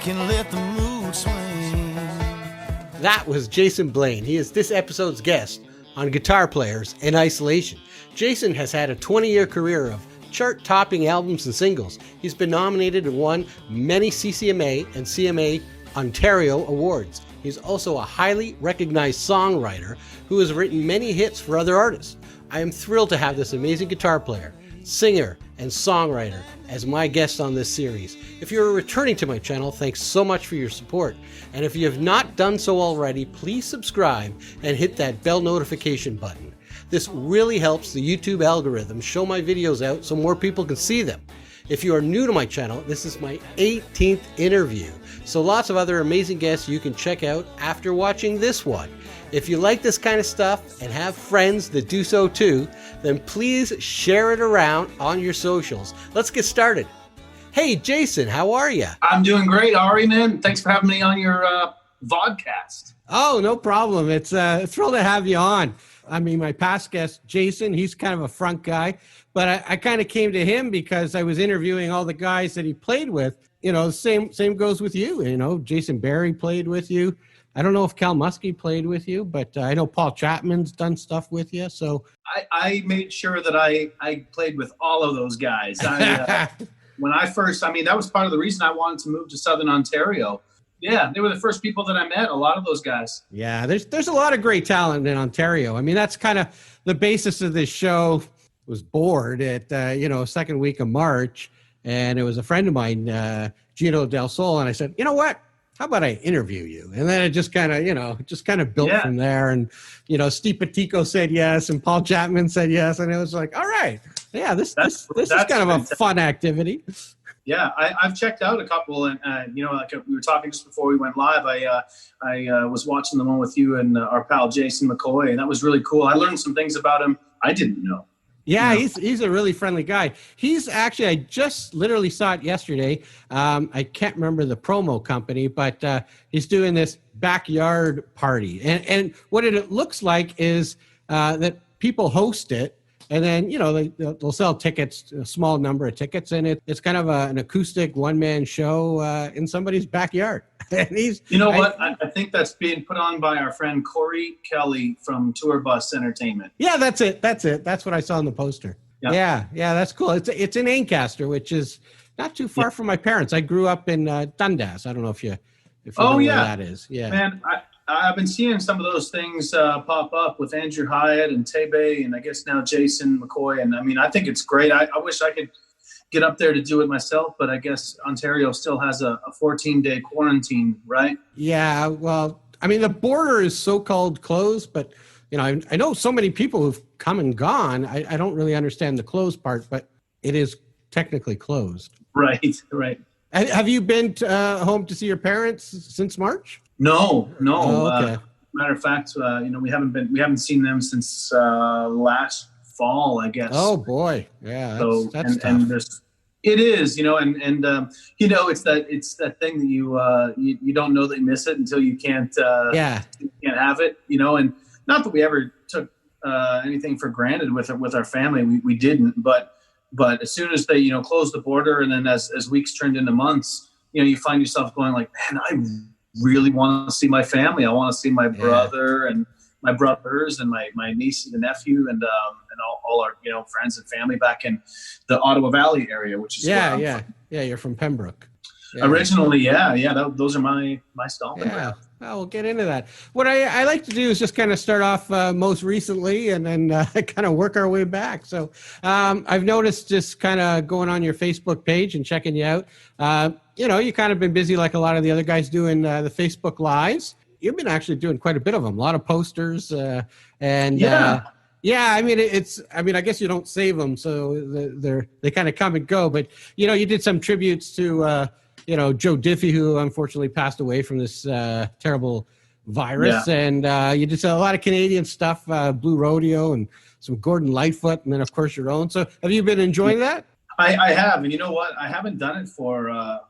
can let the mood swing. That was Jason Blaine. He is this episode's guest on Guitar Players in Isolation. Jason has had a 20-year career of chart-topping albums and singles. He's been nominated and won many CCMA and CMA Ontario awards. He's also a highly recognized songwriter who has written many hits for other artists. I am thrilled to have this amazing guitar player, singer, and songwriter as my guest on this series. If you're returning to my channel, thanks so much for your support. And if you have not done so already, please subscribe and hit that bell notification button. This really helps the YouTube algorithm show my videos out so more people can see them. If you are new to my channel, this is my 18th interview. So lots of other amazing guests you can check out after watching this one. If you like this kind of stuff and have friends that do so too, then please share it around on your socials. Let's get started. Hey, Jason, how are you? I'm doing great, Ari, man. Thanks for having me on your vodcast. Oh, no problem. It's thrilled to have you on. I mean, my past guest, Jason, he's kind of a front guy, but I kind of came to him because I was interviewing all the guys that he played with. You know, same goes with you. You know, Jason Barry played with you. I don't know if Cal Muskie played with you, but I know Paul Chapman's done stuff with you. So I made sure that I played with all of those guys. When I first, I mean, that was part of the reason I wanted to move to Southern Ontario. Yeah, they were the first people that I met, a lot of those guys. Yeah, there's a lot of great talent in Ontario. I mean, that's kind of the basis of this show. Was bored at, second week of March, and it was a friend of mine, Gino Del Sol, and I said, you know what? How about I interview you? And then it just kind of built from there. And, Steve Petico said yes, and Paul Chapman said yes. And it was like, all right, yeah, this is kind of a fun activity. Yeah, I've checked out a couple, and like we were talking just before we went live. I was watching the one with you and our pal Jason McCoy, and that was really cool. I learned some things about him I didn't know. Yeah, he's a really friendly guy. He's actually, I just literally saw it yesterday. I can't remember the promo company, but he's doing this backyard party. And what it looks like is that people host it, and then, they'll sell tickets, a small number of tickets, and it's kind of an acoustic one-man show in somebody's backyard. And I think that's being put on by our friend Corey Kelly from Tour Bus Entertainment. Yeah, that's it. That's what I saw on the poster. Yeah, that's cool. It's in Ancaster, which is not too far from my parents. I grew up in Dundas. I don't know if you know where that is. Yeah, man, I've been seeing some of those things pop up with Andrew Hyatt and Tebe, and I guess now Jason McCoy. And I mean, I think it's great. I wish I could get up there to do it myself, but I guess Ontario still has a 14-day quarantine, right? Yeah, well, I mean, the border is so-called closed, but, I know so many people who've come and gone. I don't really understand the closed part, but it is technically closed. Right. Have you been home to see your parents since March? No. Oh, okay. Matter of fact, we haven't seen them since last fall, I guess. Oh boy, yeah. That's tough. It is, it's that thing that you don't know that you miss it until you can't have it, and not that we ever took anything for granted with our family. We didn't, but as soon as they closed the border, and then as weeks turned into months, you find yourself going like, man, I really want to see my family. I want to see my brother and my brothers and my niece and nephew and all our friends and family back in the Ottawa Valley area, which is yeah. You're from Pembroke. Yeah. Originally, those are my stomping grounds. Well, we'll get into that. What I like to do is just kind of start off most recently and then kind of work our way back. So I've noticed just kind of going on your Facebook page and checking you out. You kind of been busy like a lot of the other guys doing the Facebook Lives. You've been actually doing quite a bit of them, a lot of posters. I mean, I guess you don't save them, so they kind of come and go. But, you did some tributes to, Joe Diffie, who unfortunately passed away from this terrible virus. Yeah. And you did a lot of Canadian stuff, Blue Rodeo and some Gordon Lightfoot, and then, of course, your own. So have you been enjoying that? I have. And you know what? I haven't done it for a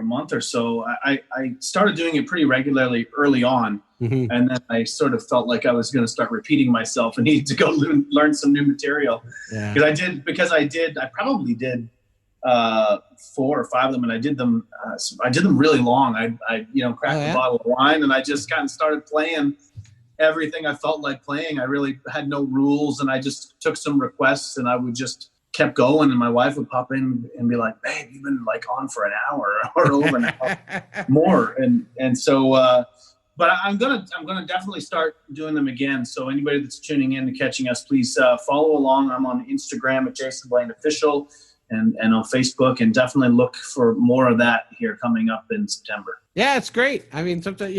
month or so. I started doing it pretty regularly early on. Mm-hmm. And then I sort of felt like I was going to start repeating myself and needed to go learn some new material. Yeah. I probably did 4 or 5 of them, and I did them really long. I cracked a bottle of wine, and I just kind of started playing everything I felt like playing. I really had no rules, and I just took some requests, and I would just kept going, and my wife would pop in and be like, "Babe, you've been like on for an hour or over an hour more," and so. But I'm gonna definitely start doing them again. So anybody that's tuning in and catching us, please follow along. I'm on Instagram at Jason Blaine Official, and on Facebook, and definitely look for more of that here coming up in September. Yeah, it's great. I mean, sometimes,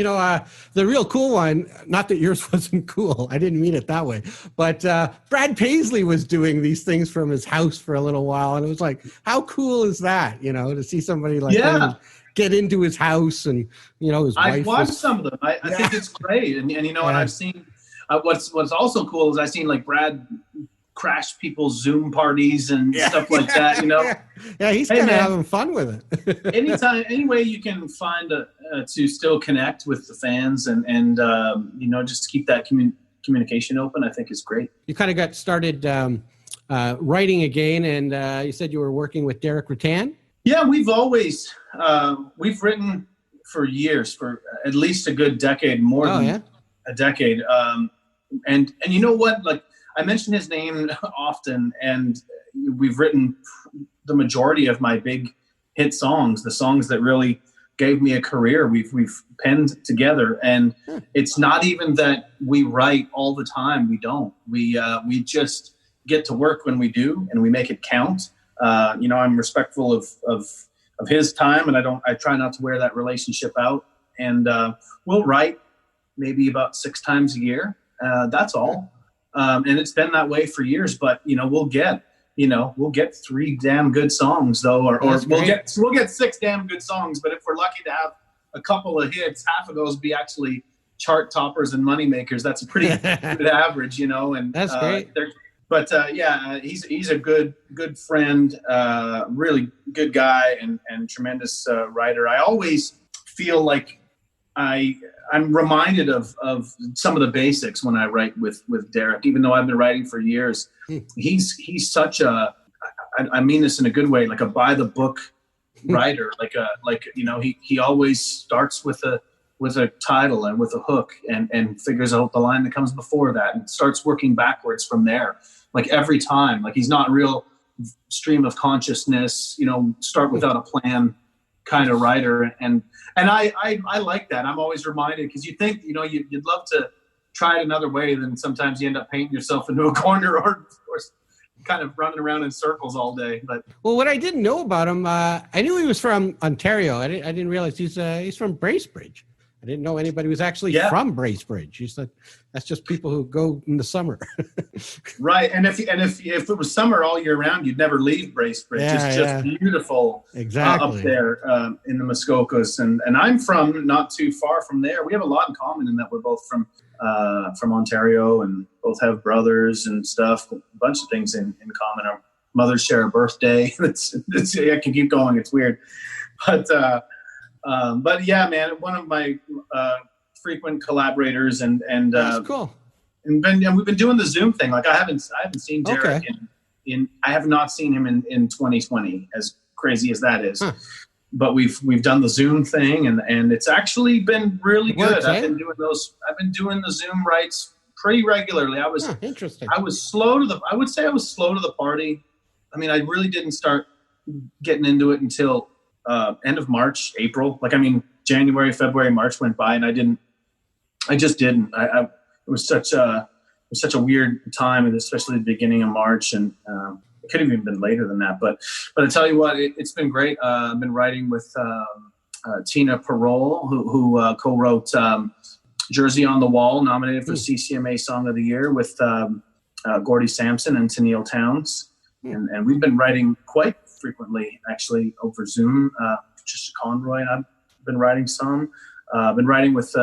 the real cool one, not that yours wasn't cool, I didn't mean it that way, but Brad Paisley was doing these things from his house for a little while, and it was like, how cool is that, to see somebody like that get into his house, and, his wife. I've watched some of them. I think it's great. And and I've seen, what's also cool is I've seen like Brad crash people's Zoom parties and stuff like that, Yeah, he's kind of having fun with it. Any way you can find to still connect with the fans and just keep that communication open, I think is great. You kind of got started writing again, and you said you were working with Derek Rattan. Yeah, we've always we've written for years, for at least a good decade, more than a decade. And you know what? Like, I mention his name often, and we've written the majority of my big hit songs, the songs that really gave me a career. We've penned together, and it's not even that we write all the time. We don't. We just get to work when we do, and we make it count. I'm respectful of his time, and I try not to wear that relationship out. And we'll write maybe about 6 times a year. That's all. And it's been that way for years, but we'll get 3 damn good songs though, or we'll get 6 damn good songs. But if we're lucky to have a couple of hits, half of those be actually chart toppers and money makers. That's a pretty good average, and that's great. But he's a good friend, really good guy, and tremendous writer. I always feel like I'm reminded of some of the basics when I write with Derek, even though I've been writing for years. He's such I mean this in a good way, like a by the book writer, he always starts with a title and with a hook and figures out the line that comes before that and starts working backwards from there. Like every time, like he's not real stream of consciousness, start without a plan kind of writer. And I like that. I'm always reminded, because you think, you'd love to try it another way, then sometimes you end up painting yourself into a corner or kind of running around in circles all day. But what I didn't know about him, I knew he was from Ontario. I didn't realize he's from Bracebridge. I didn't know anybody was actually from Bracebridge. He said that's just people who go in the summer. Right. And if it was summer all year round, you'd never leave Bracebridge. It's just beautiful up there in the Muskokas. And I'm from not too far from there. We have a lot in common in that we're both from Ontario and both have brothers and stuff. A bunch of things in common. Our mothers share a birthday. It's I can keep going. It's weird. But yeah, man, one of my frequent collaborators, and that's cool. And we've been doing the Zoom thing. Like I haven't seen Derek I have not seen him in 2020, as crazy as that is. Huh. But we've done the Zoom thing, and it's actually been really good. I've been doing the Zoom writes pretty regularly. Interesting. I would say I was slow to the party. I mean, I really didn't start getting into it until end of March, April. January, February, March went by, and I just didn't. It was such a weird time, and especially the beginning of March, and it could have even been later than that. But I tell you what, it's been great. I've been writing with Tina Parole, who co-wrote Jersey on the Wall, nominated for CCMA Song of the Year with Gordie Sampson and Tennille Towns. And we've been writing quite frequently, actually, over Zoom. Patricia Conroy and I've been writing some. I've been writing with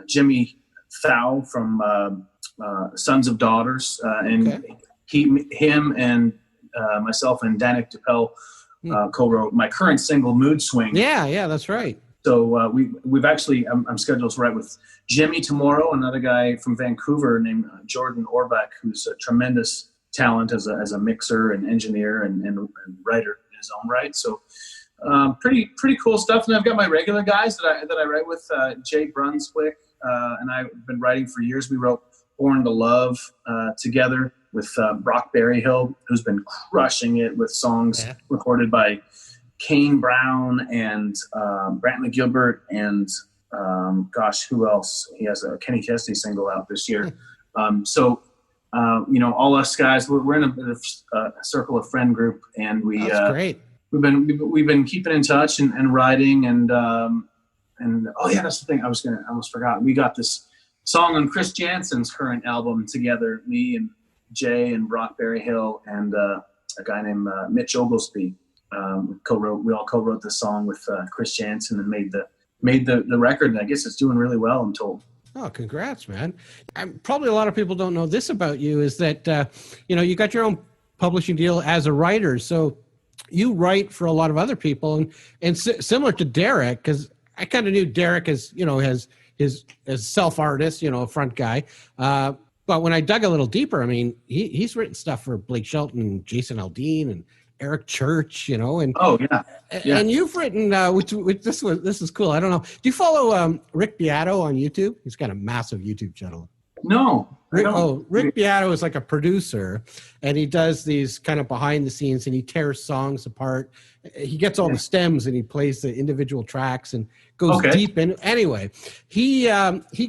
Jimmy Thau from Sons of Daughters. And him and myself and Danik DePel co-wrote my current single, Mood Swing. Yeah, that's right. So we've actually, I'm scheduled to write with Jimmy tomorrow, another guy from Vancouver named Jordan Orbeck, who's a tremendous talent as a mixer and engineer and writer his own right. So pretty cool stuff. And I've got my regular guys that I write with, Jay Brunswick, and I've been writing for years. We wrote Born to Love together with Brock Berryhill, who's been crushing it with songs recorded by Kane Brown and Brantley Gilbert and who else? He has a Kenny Chesney single out this year. All us guys, we're in a circle of friend group, and that's great. We've been keeping in touch and writing and that's the thing I almost forgot. We got this song on Chris Jansen's current album together, me and Jay and Brock Berryhill and a guy named Mitch Oglesby. We all co-wrote this song with Chris Jansen and made the record, and I guess it's doing really well, I'm told. Oh, congrats, man. Probably a lot of people don't know this about you is that, you got your own publishing deal as a writer. So you write for a lot of other people and similar to Derek, because I kind of knew Derek as, as self-artist, a front guy. But when I dug a little deeper, I mean, he's written stuff for Blake Shelton and Jason Aldean and Eric Church, and and you've written, which this is cool. I don't know. Do you follow Rick Beato on YouTube? He's got a massive YouTube channel. No. Rick Beato is like a producer, and he does these kind of behind the scenes, and he tears songs apart. He gets all the stems and he plays the individual tracks and goes deep in. Anyway, he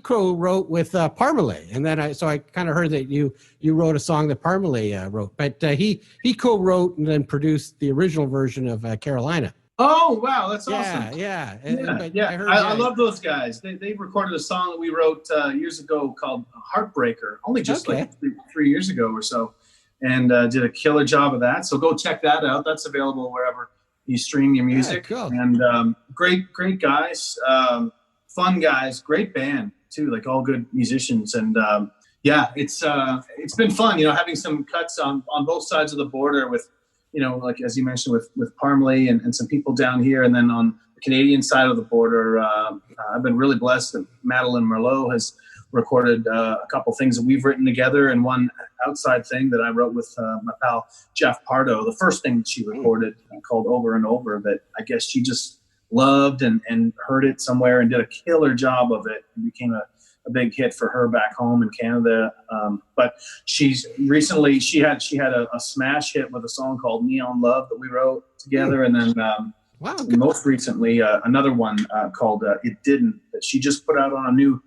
co-wrote with Parmalee, and then I kind of heard that you wrote a song that Parmalee wrote, but he co-wrote and then produced the original version of Carolina. Oh wow, that's awesome! I love those guys. They recorded a song that we wrote years ago called "Heartbreaker," only just like 3 years ago or so, and did a killer job of that. So go check that out. That's available wherever you stream your music. Yeah, cool. And great guys, fun guys, great band too, like all good musicians. And it's been fun, having some cuts on both sides of the border with, like as you mentioned with Parmalee and some people down here, and then on the Canadian side of the border, I've been really blessed that Madeline Merlo has recorded a couple things that we've written together, and one outside thing that I wrote with my pal Jeff Pardo. The first thing that she recorded called Over and Over, that I guess she just loved and heard it somewhere and did a killer job of it. It became a big hit for her back home in Canada. But she's recently, she had a smash hit with a song called Neon Love that we wrote together. And then most recently, another one called It Didn't, that she just put out on a new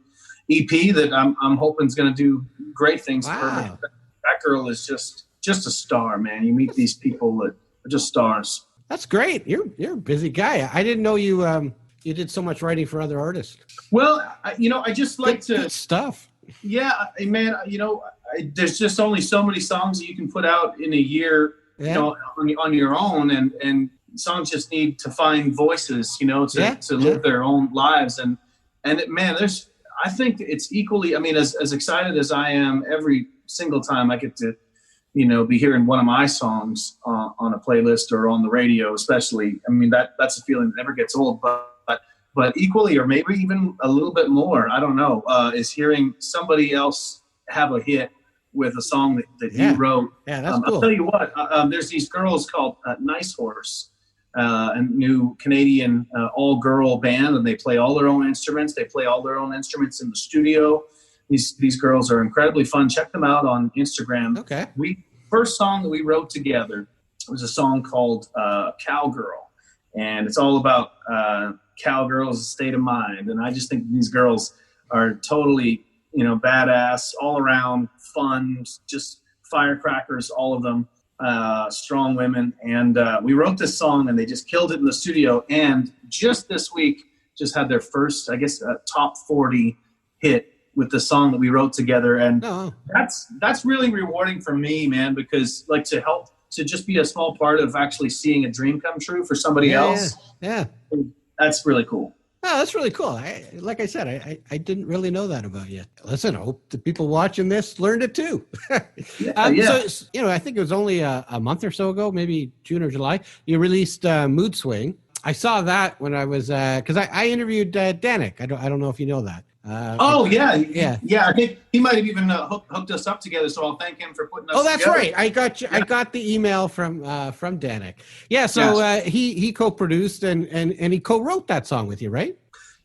EP that I'm hoping is going to do great things for her. That girl is just a star, man. You meet these people that are just stars. That's great. You're a busy guy. I didn't know you did so much writing for other artists. Well, I just like good stuff. Yeah, man. There's just only so many songs that you can put out in a year, on your own, and songs just need to find voices, to live their own lives, and I think it's equally. I mean, as excited as I am every single time I get to, be hearing one of my songs on a playlist or on the radio, especially. I mean, that's a feeling that never gets old. But equally, or maybe even a little bit more, I don't know, is hearing somebody else have a hit with a song that you wrote. Yeah, that's cool. I'll tell you what. There's these girls called Nice Horse, a new Canadian all-girl band, and they play all their own instruments. They play all their own instruments in the studio. These girls are incredibly fun. Check them out on Instagram. Okay. First song that we wrote together was a song called Cowgirl, and it's all about cowgirls' state of mind. And I just think these girls are totally, badass, all around, fun, just firecrackers, all of them, strong women. And we wrote this song, and they just killed it in the studio. And just this week, just had their first, I guess, top 40 hit with the song that we wrote together. And that's really rewarding for me, man, because to just be a small part of actually seeing a dream come true for somebody else. Yeah. That's really cool. Oh, that's really cool. Like I said, I didn't really know that about you. Listen, I hope the people watching this learned it too. So, I think it was only a month or so ago, maybe June or July, you released Mood Swing. I saw that when I was because I interviewed Danik. I don't know if you know that. Yeah. I think he might have even hooked us up together. So I'll thank him for putting us. Oh, that's together. right. I got you. Yeah. I got the email from Danik. Yeah. So he co-produced and he co-wrote that song with you, right?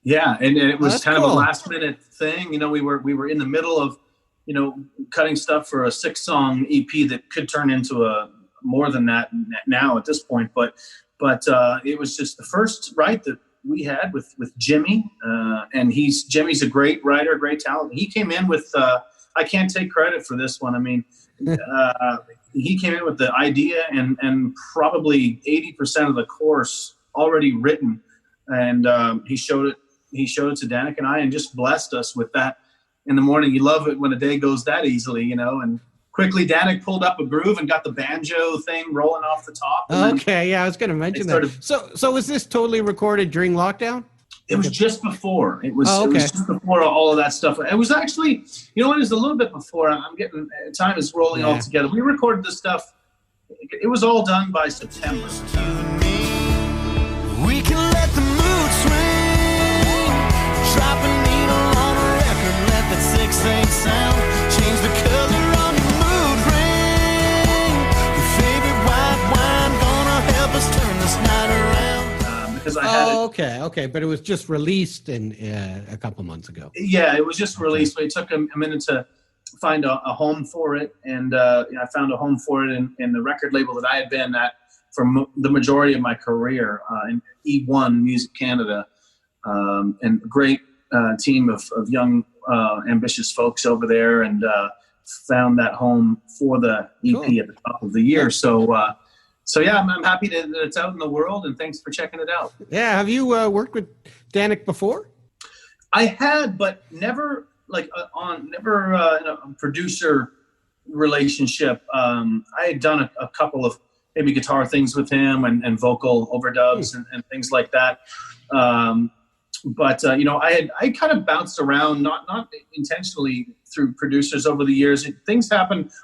Yeah, and it was kind cool. of a last minute thing. You know, we were in the middle of, you know, cutting stuff for a 6-song EP that could turn into a more than that now at this point. But it was just the first write that we had with Jimmy, and Jimmy's a great writer, great talent. He came in with I can't take credit for this one. I mean, he came in with the idea and probably 80% of the course already written, and he showed it to Danik and I, and just blessed us with that in the morning. You love it when a day goes that easily, you know, and quickly Danik pulled up a groove and got the banjo thing rolling off the top. Okay, yeah, I was going to mention that. So was this totally recorded during lockdown? It was just before. It was just before all of that stuff. It was actually, you know, it was a little bit before. I'm getting, time is rolling all together. We recorded this stuff. It was all done by September. We can let the mood swing. Drop a needle on a record, let that 6/8 sound change the color on your mood ring. Your favorite white wine gonna help us turn this night around. Because I had okay, but it was just released in a couple months ago. Yeah, it was just released. But it took a minute to find a home for it, and I found a home for it in the record label that I had been at for the majority of my career, in E1 Music Canada, and a great team of young, ambitious folks over there, and found that home for the EP at the top of the year. So yeah, I'm happy that it's out in the world, and thanks for checking it out. Yeah, have you worked with Danik before? I had, but never in a producer relationship. I had done a couple of maybe guitar things with him and vocal overdubs and things like that. But you know, I kind of bounced around, not intentionally through producers over the years. Things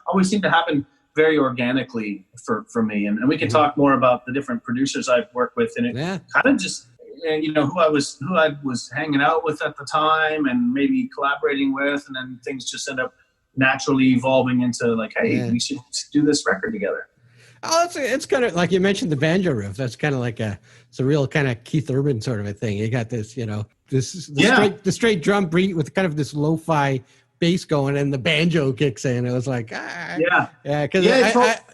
always seem to happen very organically for me. And we can talk more about the different producers I've worked with. And it kind of just, you know, who I was hanging out with at the time and maybe collaborating with, and then things just end up naturally evolving into like, hey, we should do this record together. Oh, it's kind of like you mentioned the banjo riff. That's kind of like it's a real kind of Keith Urban sort of a thing. You got this, you know, the straight drum beat with kind of this lo-fi bass going, and the banjo kicks in. It was like, because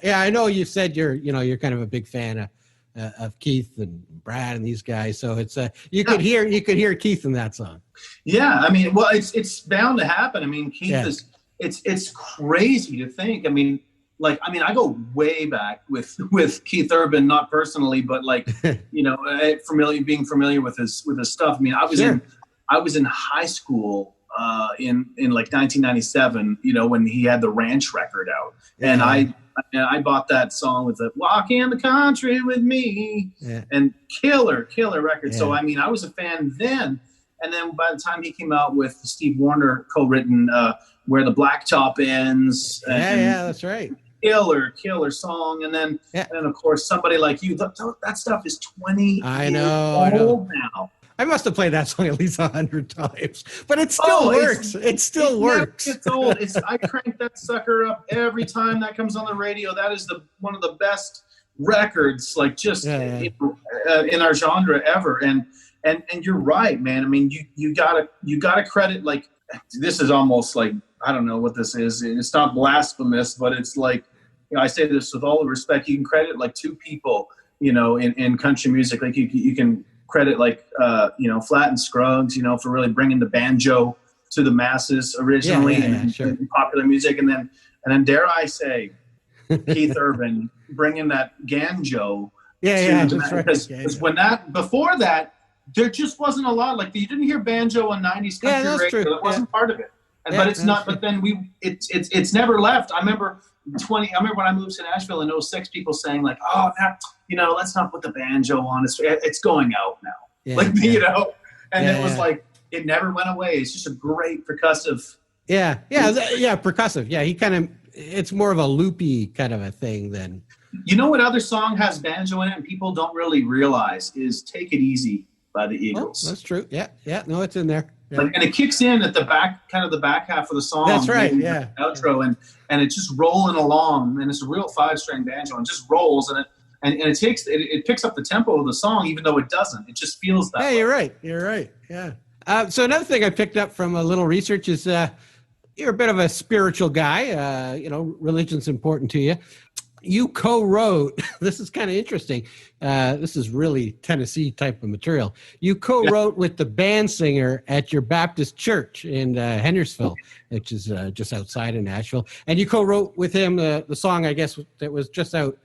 I know you said you're kind of a big fan of Keith and Brad and these guys. So it's you could hear Keith in that song. Yeah, I mean, well, it's bound to happen. I mean, Keith is it's crazy to think. I mean, I go way back with Keith Urban, not personally, but like, you know, being familiar with his stuff. I mean, I was in high school in like 1997, you know, when he had the Ranch record out, and I bought that song with the "Walk in the Country with Me" and killer record. So I mean, I was a fan then, and then by the time he came out with Steve Warner co-written "Where the Blacktop Ends," that's right. Killer song, and then of course Somebody Like You. That stuff is 20 years old now. I must have played that song at least 100 times, but it still works. It still works. It's old. I crank that sucker up every time that comes on the radio. That is one of the best records, like just in our genre ever. And you're right, man. I mean, you gotta credit, like, this is almost like, I don't know what this is. It's not blasphemous, but it's like, you know, I say this with all the respect. You can credit like two people, you know, in country music. Like you can credit like, you know, Flatt and Scruggs, you know, for really bringing the banjo to the masses originally in popular music. And then dare I say, Keith Urban bringing that ganjo. Because before that, there just wasn't a lot. Like, you didn't hear banjo on 90s country radio. True. It wasn't part of it. But it's not. True. But then it's never left. I remember when I moved to Nashville in 2006, people saying like, "Oh, you know, let's not put the banjo on. It's going out now." You know, and it was like, it never went away. It's just a great percussive. Percussive. Yeah, he kind of. It's more of a loopy kind of a thing than. You know what other song has banjo in it and people don't really realize is "Take It Easy" by the Eagles. Oh, that's true. Yeah. No, it's in there. Yeah. And it kicks in at the back, kind of the back half of the song. That's right. Yeah. Outro, and it's just rolling along, and it's a real 5-string banjo, and just rolls, and it picks up the tempo of the song, even though it doesn't. It just feels that. Yeah, you're right. Yeah. So another thing I picked up from a little research is you're a bit of a spiritual guy. Religion's important to you. You co-wrote, this is kind of interesting. This is really Tennessee type of material. You co-wrote with the band singer at your Baptist church in Hendersonville, which is just outside of Nashville. And you co-wrote with him the song, I guess, that was just out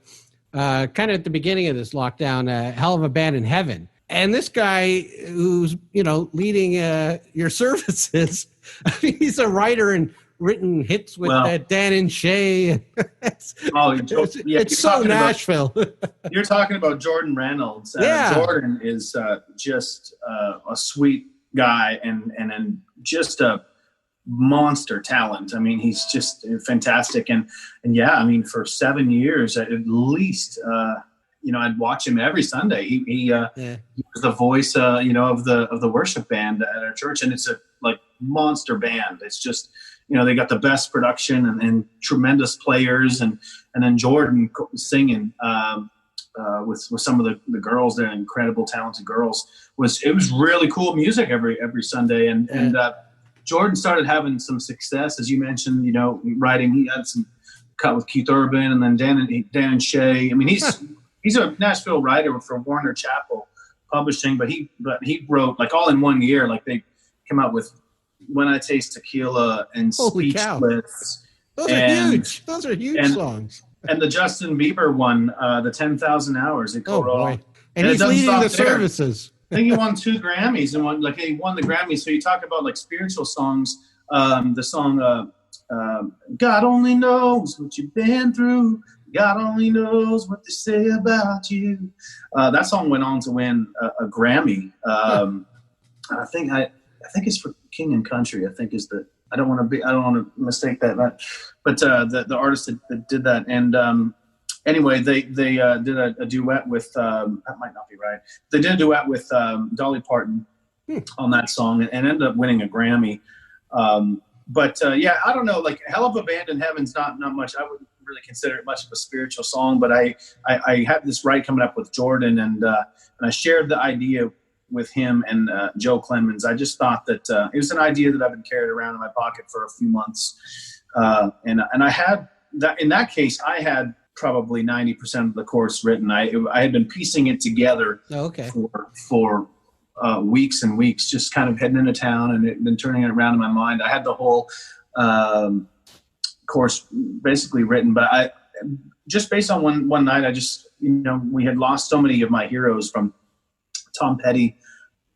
kind of at the beginning of this lockdown, Hell of a Band in Heaven. And this guy who's, leading your services, I mean, he's a writer and written hits with Dan and Shay. It's so Nashville. You're talking about Jordan Reynolds. Jordan is just a sweet guy and just a monster talent. I mean, he's just fantastic. And for 7 years at least, I'd watch him every Sunday. He was the voice, of the worship band at our church, and it's a monster band. It's just, they got the best production and tremendous players, and then Jordan singing with some of the girls there, incredible talented girls. It was really cool music every Sunday, and Jordan started having some success, as you mentioned. Writing. He had some cut with Keith Urban, and then Dan and Shay. I mean, he's a Nashville writer for Warner Chappell Publishing, but he wrote all in 1 year. They came out with When I Taste Tequila and Speechless. Those are huge. Those are huge songs. And the Justin Bieber one, the 10,000 Hours. Oh boy! And he's leading the services. I think he won 2 Grammys and he won the Grammys. So you talk about spiritual songs. The song "God Only Knows What You've Been Through. God Only Knows What They Say About You." That song went on to win a Grammy. I think it's for King and Country. I think is the. I don't want to mistake that, but the artist that did that, and anyway, they did a duet with that might not be right. They did a duet with Dolly Parton on that song, and ended up winning a Grammy. But I don't know. Hell of a Band in Heaven's not much. I wouldn't really consider it much of a spiritual song, but I had this write coming up with Jordan, and I shared the idea with him and Joe Clemens. I just thought that it was an idea that I've been carried around in my pocket for a few months, and I had that. In that case, I had probably 90% of the chorus written. I had been piecing it together for weeks and weeks, just kind of heading into town and then turning it around in my mind. I had the whole course basically written, but I just based on one night, I just we had lost so many of my heroes, from Tom Petty,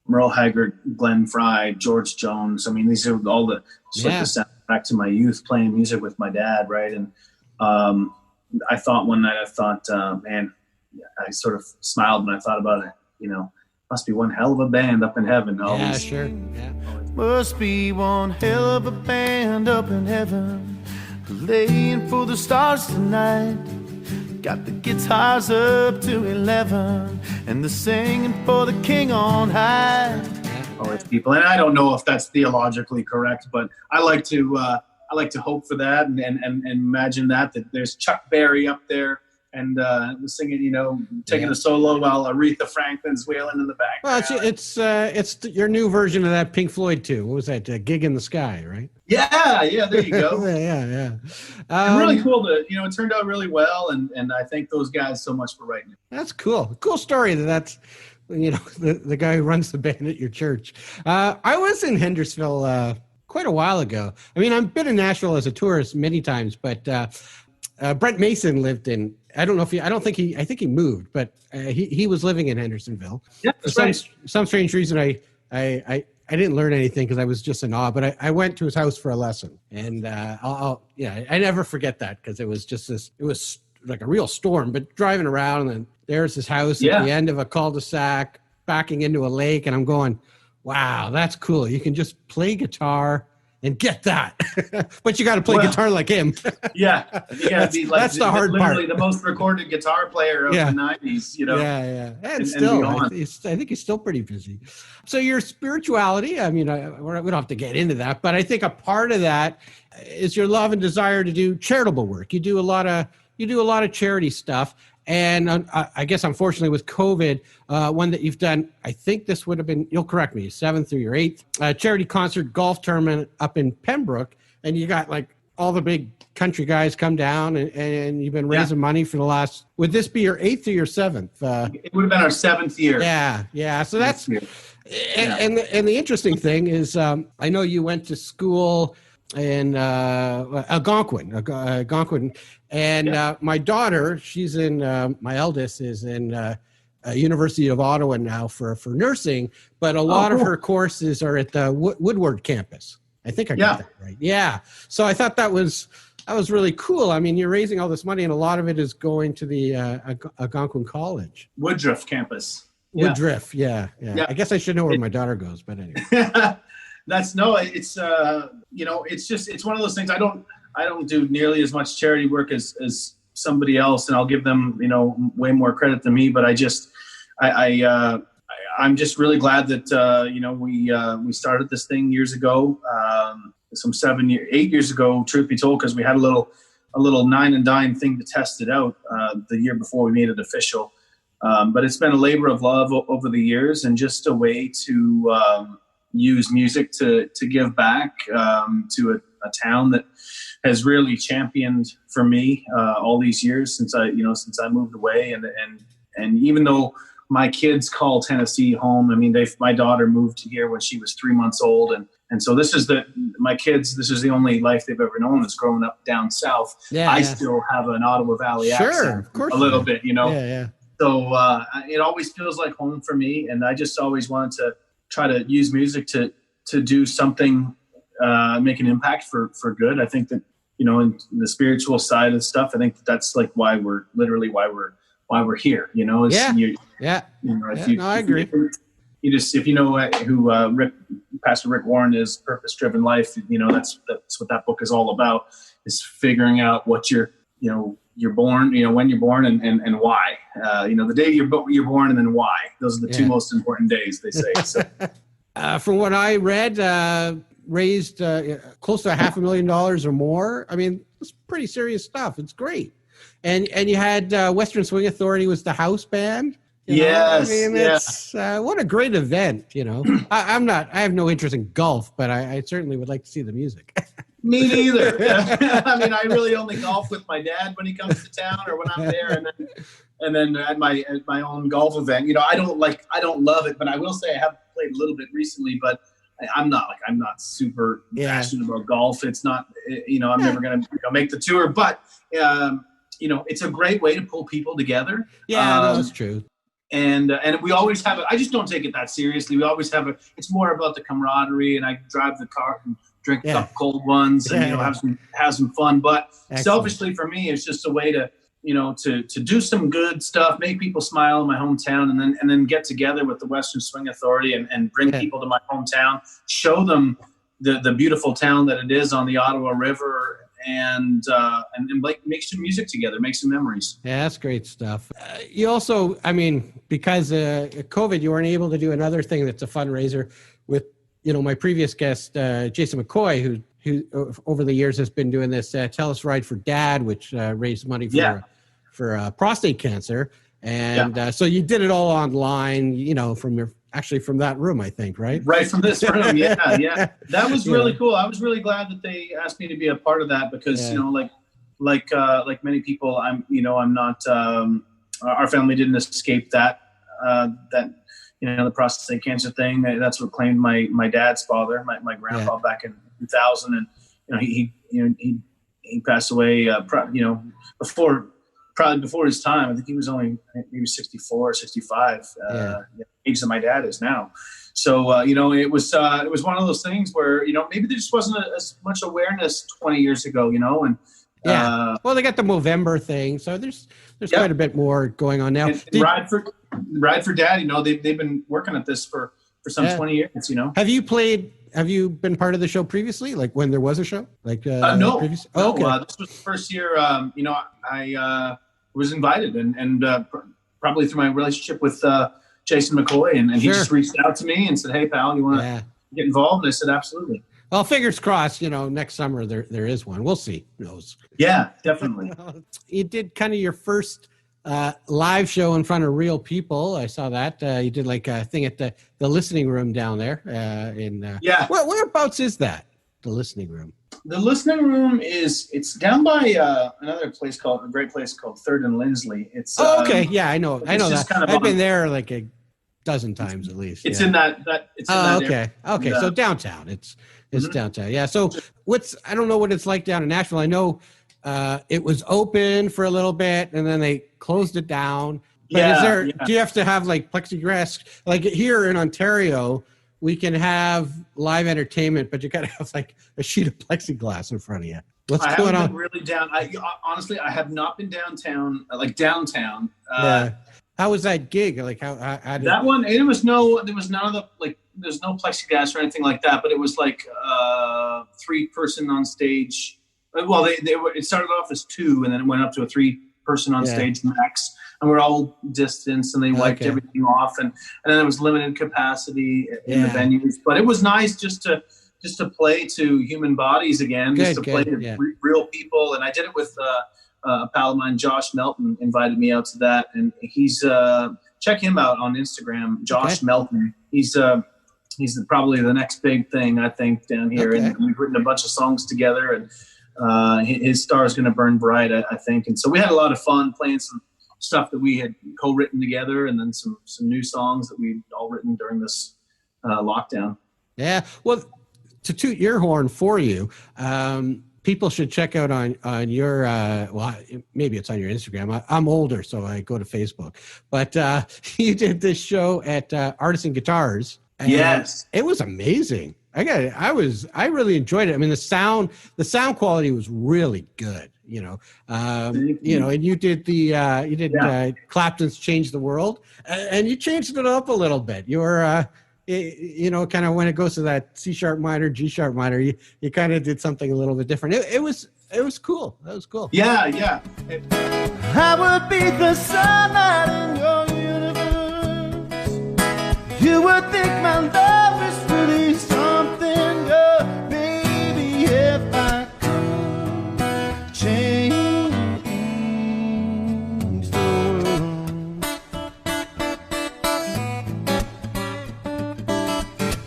Merle Haggard, Glenn Frey, George Jones. I mean, these are all the soundtrack to my youth, playing music with my dad, right? And I thought one night, man, I sort of smiled when I thought about it. Must be one hell of a band up in heaven. Yeah, sure. Yeah. Must be one hell of a band up in heaven, playing for the stars tonight. Got the guitars up to 11, and they're singing for the King on high. All these people, and I don't know if that's theologically correct, but I like to hope for that and imagine that there's Chuck Berry up there and singing, taking a solo while Aretha Franklin's wailing in the background. Well, it's your new version of that Pink Floyd too. What was that? Gig in the Sky, right? Yeah, there you go. yeah. Really cool it turned out really well, and I thank those guys so much for writing it. That's cool. Cool story that's the guy who runs the band at your church. I was in Hendersonville quite a while ago. I mean, I've been in Nashville as a tourist many times, but Brent Mason lived in. I think he moved, but he was living in Hendersonville. Yeah, for some strange reason, I didn't learn anything because I was just in awe. But I went to his house for a lesson, and I never forget that, because it was just this. It was like a real storm. But driving around, and there's his house at the end of a cul-de-sac, backing into a lake, and I'm going, wow, that's cool. You can just play guitar and get that. But you got to play guitar like him. Yeah. You got to be like, that's the hard literally part. the most recorded guitar player of the 90s, you know? Yeah. And still, I think he's still pretty busy. So your spirituality, I mean, we don't have to get into that, but I think a part of that is your love and desire to do charitable work. You do a lot of charity stuff. And I guess, unfortunately, with COVID, one that you've done, I think this would have been, you'll correct me, 7th or your 8th, charity concert golf tournament up in Pembroke. And you got like all the big country guys come down and you've been raising money for the last, would this be your 8th or your 7th? It would have been our 7th year. Yeah. So that's, and the interesting thing is, I know you went to school in Algonquin. And my daughter, she's in, my eldest is in University of Ottawa now for nursing, but a lot of her courses are at the Woodward campus. I think I got that right. Yeah. So I thought that was really cool. I mean, you're raising all this money and a lot of it is going to the Algonquin College. Woodruff campus. Woodruff. Yeah. I guess I should know where my daughter goes, but anyway. It's it's one of those things. I don't do nearly as much charity work as somebody else, and I'll give them, way more credit than me. But I'm just really glad that, we started this thing years ago, 8 years ago, truth be told, because we had a little 9 and dime thing to test it out, the year before we made it official. But it's been a labor of love over the years and just a way to, use music to give back, to a town that has really championed for me all these years since I moved away, and even though my kids call Tennessee home, I mean my daughter moved here when she was 3 months old, and so this is the only life they've ever known is growing up down south. I still have an Ottawa Valley accent, of course, a little bit, Yeah. So it always feels like home for me, and I just always wanted to try to use music to do something, make an impact for good. I think that, in the spiritual side of stuff, I think that's like why we're here, I agree. If you know who Pastor Rick Warren is, Purpose Driven Life, that's what that book is all about, is figuring out what you're born, when you're born and why, the day you're born and then why. Those are the two most important days, they say. So. From what I read, raised close to $500,000 or more. I mean, it's pretty serious stuff. It's great. And you had Western Swing Authority was the house band. Yes. It's what a great event. I have no interest in golf, but I certainly would like to see the music. Me neither. I mean, I really only golf with my dad when he comes to town or when I'm there, and then at my own golf event. I don't love it, but I will say I have played a little bit recently, but I'm not super passionate about golf. It's not, I'm never going to make the tour, but it's a great way to pull people together. Yeah, that's true. And we always have it. I just don't take it that seriously. We always have it. It's more about the camaraderie, and I drive the car and drink a couple cold ones and have some fun. But selfishly for me, it's just a way to to do some good stuff, make people smile in my hometown, and then get together with the Western Swing Authority and bring people to my hometown, show them the beautiful town that it is on the Ottawa River, and make some music together, make some memories. Yeah, that's great stuff. You also, I mean, because of COVID, you weren't able to do another thing that's a fundraiser with, my previous guest, Jason McCoy, who over the years has been doing this Tell Us Ride for Dad, which raised money for prostate cancer. And so you did it all online, from that room, I think, right? Right from this room. Yeah. That was really cool. I was really glad that they asked me to be a part of that because, like many people, I'm not, our family didn't escape that the prostate cancer thing. That's what claimed my dad's father, my grandpa back in 2000. And, he passed away, probably before his time. I think he was only maybe 64 or 65, age that my dad is now. So, it was one of those things where, maybe there just wasn't as much awareness 20 years ago, and well, they got the Movember thing. So there's quite a bit more going on now. And Ride for Dad, they've been working at this for some 20 years, Have you played Have you been part of the show previously? Like when there was a show? Like no. Previous? No, okay. This was the first year. I was invited, and probably through my relationship with Jason McCoy, and he just reached out to me and said, "Hey, pal, you want to get involved?" And I said, "Absolutely." Well, fingers crossed. Next summer there is one. We'll see. Who knows? Yeah, definitely. You did kind of your first live show in front of real people. I saw that. You did like a thing at the listening room down there. Whereabouts is that? The listening room. The listening room it's down by a great place called Third and Lindsley. It's okay. Yeah, I know that. Kind of I've been there like a dozen times at least. It's in that. It's in that okay. area. Okay. So downtown. It's downtown. Yeah. So I don't know what it's like down in Nashville. I know it was open for a little bit and then they closed it down. But do you have to have like plexiglass? Like here in Ontario, we can have live entertainment, but you got to have like a sheet of plexiglass in front of you. What's going on? Been really down. Honestly, I have not been downtown. How was that gig? Like how did that one? There was none of the like. There's no plexiglass or anything like that. But it was like 3-person on stage. Well, it started off as 2, and then it went up to a 3-person on stage max. And we're all distanced, and they wiped everything off, and then there was limited capacity in the venues. But it was nice just to play to human bodies again, play to real people. And I did it with a pal of mine, Josh Melton, invited me out to that, and he's check him out on Instagram, Josh Melton. He's probably the next big thing I think down here, and we've written a bunch of songs together, and his star is going to burn bright, I think. And so we had a lot of fun playing some stuff that we had co-written together, and then some new songs that we'd all written during this lockdown. Yeah. Well, to toot your horn for you, people should check out on your, maybe it's on your Instagram. I'm older, so I go to Facebook. But you did this show at Artisan Guitars. Yes. It was amazing. I really enjoyed it. I mean, the sound quality was really good. And you did Clapton's "Change the World," and you changed it up a little bit. You were, kind of when it goes to that C# minor, G# minor, you kind of did something a little bit different. It was cool. That was cool. Yeah. I would be the sunlight in your universe. You would think my love is really something, girl, baby, if I could change the world.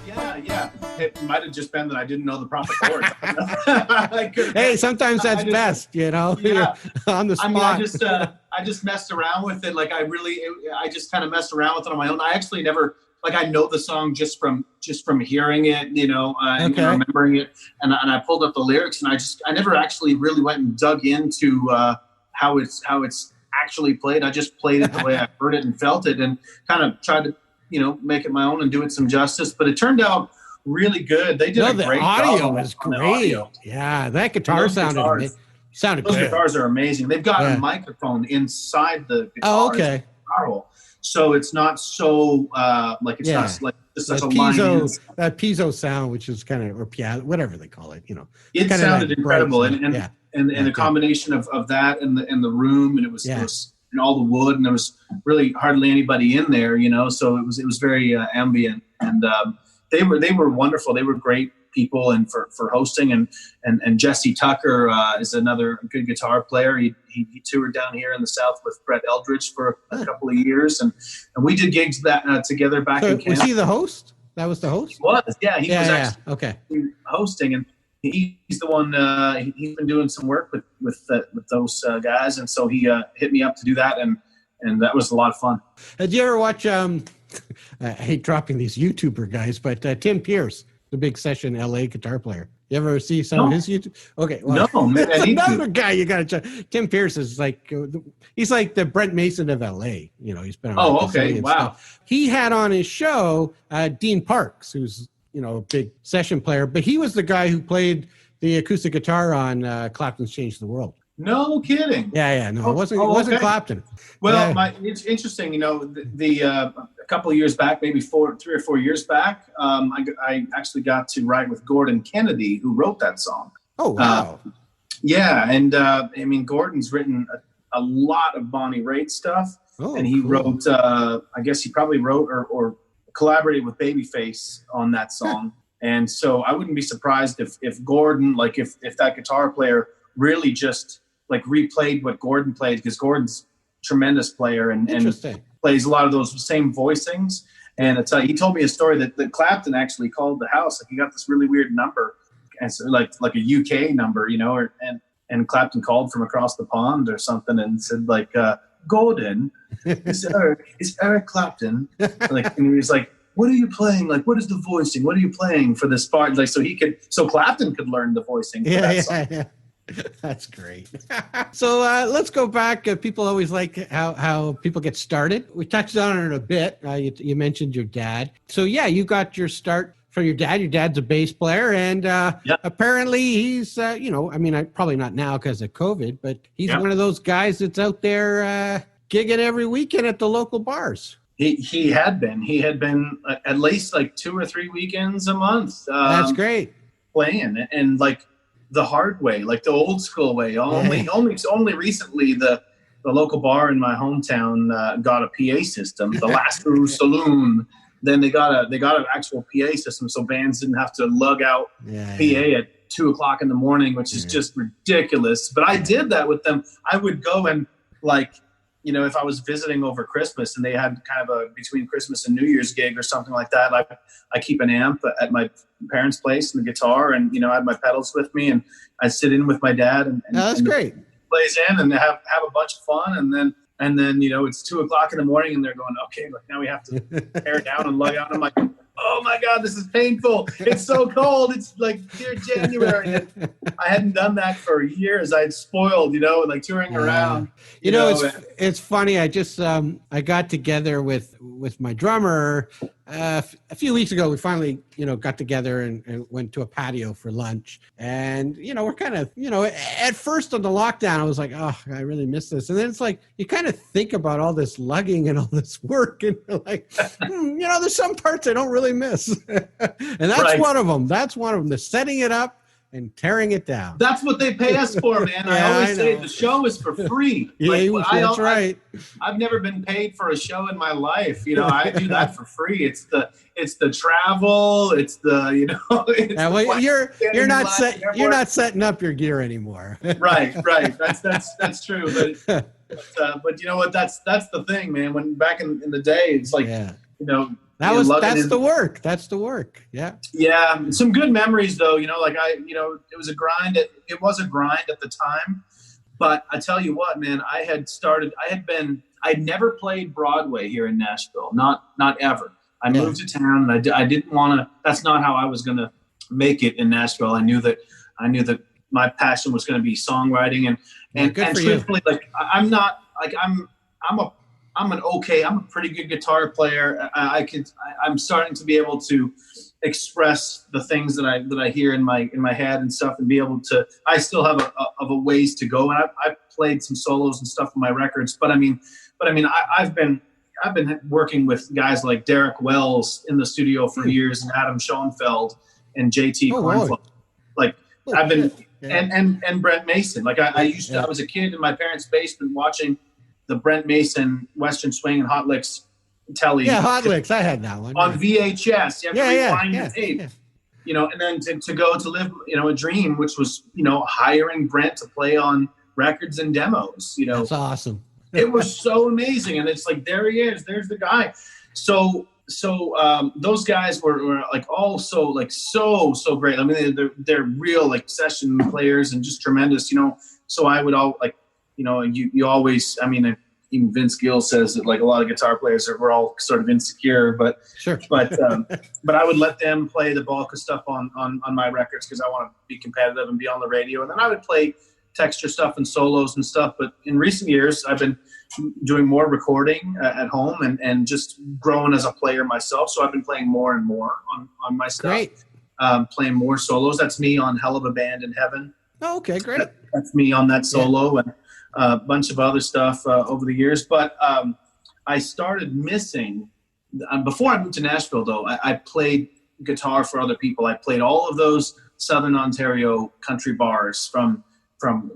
Yeah. It might have just been that I didn't know the proper chords. Hey, sometimes that's best, on the spot. I mean, I just messed around with it. Like I just kind of messed around with it on my own. I actually never, I know the song just from hearing it, and remembering it. And I pulled up the lyrics, and I never actually really went and dug into how it's actually played. I just played it the way I heard it and felt it, and kind of tried to, make it my own and do it some justice. But it turned out really good. They did a great job. The audio was great. Yeah, that guitar sounded good. Those guitars are amazing. They've got a microphone inside the guitar. Oh, okay. So it's not so not like just like a line. That piezo sound, which is kind of, or piano, whatever they call it, It sounded incredible, and the combination of that and the room, and it was and all the wood, and there was really hardly anybody in there, So it was very ambient, and they were wonderful. They were great people, and for hosting, and Jesse Tucker is another good guitar player. He toured down here in the South with Brett Eldridge for a couple of years, and we did gigs that together back in Canada. Was he the host? That was the host? He was, yeah. He was actually okay. hosting, and he's the one. He's been doing some work with those guys, and so he hit me up to do that, and that was a lot of fun. Did you ever watch? I hate dropping these YouTuber guys, but Tim Pierce, the big session LA guitar player. You ever see some of his YouTube? Okay, well, another guy you got to check. Tim Pierce is he's like the Brent Mason of LA. He's been on. Oh, okay, wow. Stuff. He had on his show Dean Parks, who's a big session player, but he was the guy who played the acoustic guitar on Clapton's "Change the World." No kidding. Yeah. No, it wasn't Clapton. Well, it's interesting. A couple of years back, maybe 3 or 4 years back, I actually got to write with Gordon Kennedy, who wrote that song. Oh, wow. Yeah. And I mean, Gordon's written a lot of Bonnie Raitt stuff. Oh, and he cool. wrote, I guess he probably wrote or collaborated with Babyface on that song. And so I wouldn't be surprised if Gordon, like if that guitar player really just like replayed what Gordon played, because Gordon's a tremendous player and plays a lot of those same voicings. And he told me a story that Clapton actually called the house. Like he got this really weird number, and so like a UK number, you know, and Clapton called from across the pond or something and said like, Gordon, it's Eric Clapton. Like, and he was like, what are you playing? Like, what is the voicing? What are you playing for this part? Like, so Clapton could learn the voicing. For that song. Yeah. That's great. So let's go back. People always like how people get started. We touched on it a bit. You mentioned your dad. So yeah, you got your start from your dad. Your dad's a bass player, and apparently he's, probably not now because of COVID, but he's one of those guys that's out there gigging every weekend at the local bars. He had been at least like 2 or 3 weekends a month. That's great. Playing and like the hard way, like the old school way. Only recently the local bar in my hometown got a PA system, the Lascaux Saloon. Then they got an actual PA system, so bands didn't have to lug out PA at 2:00 in the morning, which is just ridiculous. But I did that with them. I would go and like, you know, if I was visiting over Christmas and they had kind of a between Christmas and New Year's gig or something like that, I keep an amp at my parents' place and the guitar, and you know, I had my pedals with me, and I sit in with my dad and that's great. Plays in and have a bunch of fun, and then you know, it's 2:00 in the morning and they're going, okay, like now we have to tear down and lug out. I'm like, oh my God, this is painful. It's so cold. It's like near January. And I hadn't done that for years. I'd spoiled, you know, like touring around. You know, it's funny. I just I got together with my drummer a few weeks ago. We finally, you know, got together and went to a patio for lunch. And, you know, we're kind of, you know, at first on the lockdown, I was like, oh, I really miss this. And then it's like, you kind of think about all this lugging and all this work. And you're like, you know, there's some parts I don't really miss. And that's one of them. That's one of them. The setting it up and tearing it down. That's what they pay us for, man. I always say the show is for free. That's right. I've never been paid for a show in my life. You know, I do that for free. It's the travel. It's the, you know. You're not setting up your gear anymore. Right. That's true. But you know what? That's the thing, man. When back in the day, it's like, you know. That's the work. That's the work. Yeah. Yeah. Some good memories though, you know, like it was a grind. It was a grind at the time, but I tell you what, man, I'd never played Broadway here in Nashville. Not ever. I moved to town and I didn't want to, that's not how I was going to make it in Nashville. I knew that my passion was going to be songwriting and truthfully, like I'm a pretty good guitar player. I'm starting to be able to express the things that I hear in my head and stuff, and be able to. I still have a ways to go, and I've played some solos and stuff on my records. But I mean, I've been working with guys like Derek Wells in the studio for years, and Adam Schoenfeld and JT Cornflake. Like I've been and Brent Mason. Like I was a kid in my parents' basement watching the Brent Mason Western Swing and Hot Licks telly. Yeah, Hot Licks. I had that one. On VHS. You have to rewind the tape. Yeah. You know, and then to go to live, you know, a dream, which was, you know, hiring Brent to play on records and demos, you know. That's awesome. It was so amazing. And it's like, there he is. There's the guy. So those guys were like also like so great. I mean, they're real like session players and just tremendous, you know. So I would all like, you know, you always, I mean, even Vince Gill says that like a lot of guitar players we're all sort of insecure, but I would let them play the bulk of stuff on my records because I want to be competitive and be on the radio. And then I would play texture stuff and solos and stuff. But in recent years, I've been doing more recording at home and just growing as a player myself. So I've been playing more and more on my stuff. Great. Playing more solos. That's me on Hell of a Band in Heaven. Oh, okay, great. That's me on that solo and a bunch of other stuff over the years. But I started missing before I moved to Nashville, though, I played guitar for other people. I played all of those Southern Ontario country bars from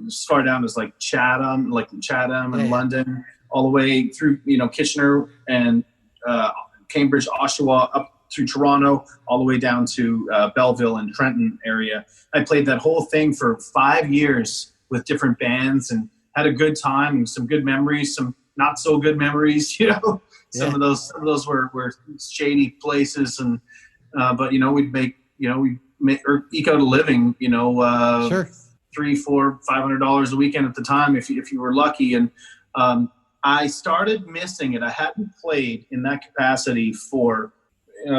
as far down as like Chatham and London, all the way through, Kitchener and Cambridge, Oshawa, up through Toronto, all the way down to Belleville and Trenton area. I played that whole thing for 5 years with different bands and had a good time and some good memories, some not so good memories, Some of those were shady places, and but we'd eke out a living, sure. $300, $400, $500 a weekend at the time if you were lucky. And I started missing it. I hadn't played in that capacity for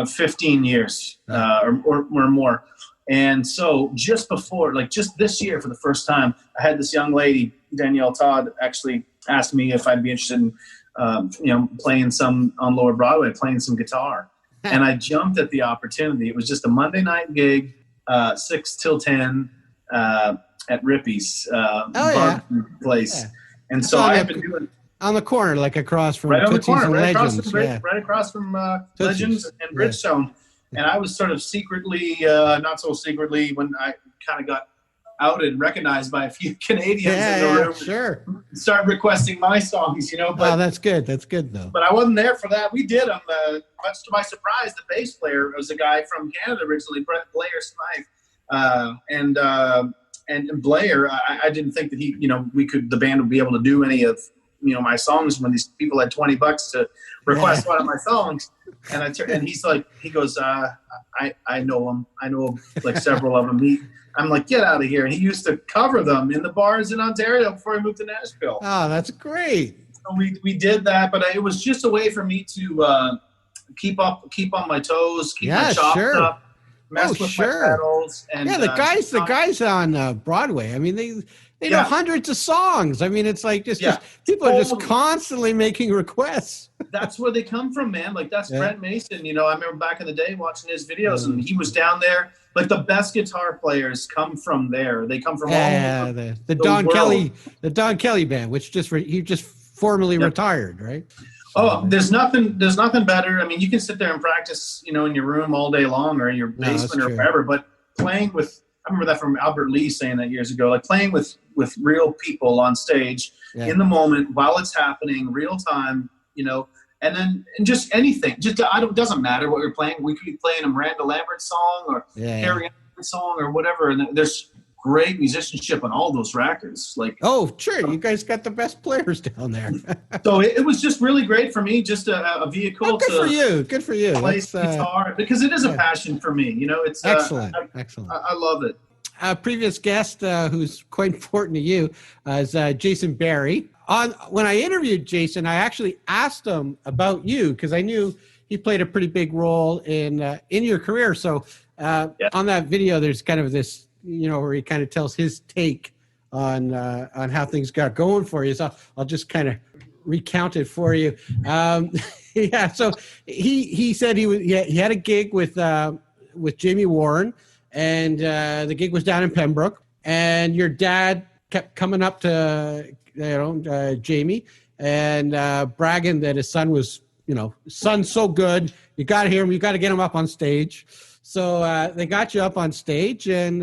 15 years or more. And so just this year for the first time, I had this young lady, Danielle Todd, actually asked me if I'd be interested in playing some on Lower Broadway, playing some guitar. And I jumped at the opportunity. It was just a Monday night gig, 6 till 10 at Rippy's place. Yeah. And so I've been doing on the corner, like across from Tootsie's and Legends. Right across from Legends and Bridgestone. Yeah. And I was sort of secretly, not so secretly, when I kind of got outed and recognized by a few Canadians in the room. Sure. Started requesting my songs, But, that's good. That's good, though. But I wasn't there for that. We did them. Much to my surprise, the bass player was a guy from Canada originally, Blair Smythe. And Blair, I didn't think that the band would be able to do any of, my songs when these people had $20 to request one of my songs. And he's like, he goes, I know him. I know like several of them. I'm like, get out of here. And he used to cover them in the bars in Ontario before he moved to Nashville. Oh, that's great. So we did that, but it was just a way for me to keep on my toes, keep my chops up, mess with my pedals. And, the guys on Broadway, I mean, they know hundreds of songs. I mean, it's like just people are just constantly making requests. That's where they come from, man. Like that's Brent Mason. I remember back in the day watching his videos, and he was down there. Like the best guitar players come from there. They come from all over the Don Kelly, band, which he just formally retired, right? Oh, there's nothing better. I mean, you can sit there and practice, in your room all day long or in your basement or wherever, but playing with, I remember that from Albert Lee saying that years ago, like playing with real people on stage in the moment while it's happening, real time, and just anything. It doesn't matter what you're playing. We could be playing a Miranda Lambert song or Harry Anderson song or whatever. And there's great musicianship on all those records. Like, oh, sure, you guys got the best players down there. So it was just really great for me, just a vehicle. Good for you. Play guitar because it is a passion for me. It's excellent. I love it. A previous guest who's quite important to you is Jason Barry. When I interviewed Jason, I actually asked him about you because I knew he played a pretty big role in your career. So on that video, there's kind of this, where he kind of tells his take on how things got going for you. So I'll just kind of recount it for you. So he said he had a gig with Jamie Warren. And the gig was down in Pembroke, and your dad kept coming up to Jamie and bragging that his son was, son's so good. You got to hear him. You got to get him up on stage. So they got you up on stage, and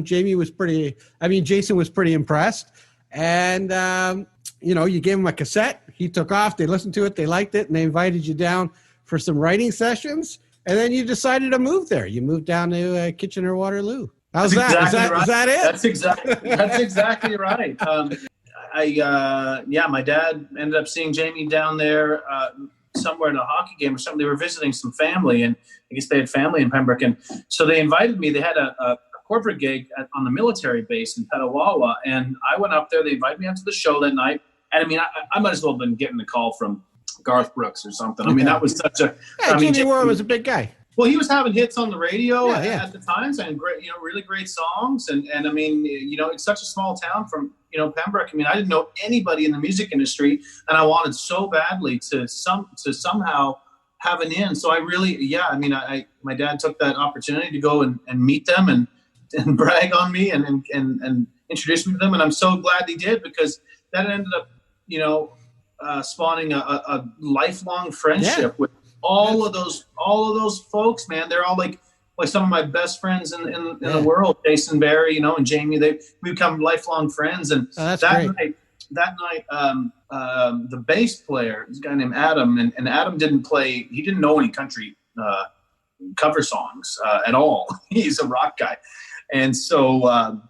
Jason was pretty impressed. And you gave him a cassette. He took off. They listened to it. They liked it, and they invited you down for some writing sessions. And then you decided to move there. You moved down to Kitchener-Waterloo. How's that? Exactly Is that it? That's exactly right. My dad ended up seeing Jamie down there somewhere in a hockey game or something. They were visiting some family, and I guess they had family in Pembroke. And so they invited me. They had a corporate gig on the military base in Petawawa, and I went up there. They invited me out to the show that night. And I mean, I might as well have been getting a call from Garth Brooks or something. I mean, that was such a... Jamie Warren was a big guy. Well, he was having hits on the radio at the time, and great, really great songs. And I mean, it's such a small town from, Pembroke. I mean, I didn't know anybody in the music industry, and I wanted so badly to somehow have an in. So I really, my dad took that opportunity to go and meet them and brag on me and introduce me to them. And I'm so glad he did, because that ended up, spawning a lifelong friendship all of those folks, man, they're all like some of my best friends in the world, Jason Barry, and Jamie, we become lifelong friends. And that night, the bass player, this guy named Adam, and Adam he didn't know any country cover songs at all. He's a rock guy. And so,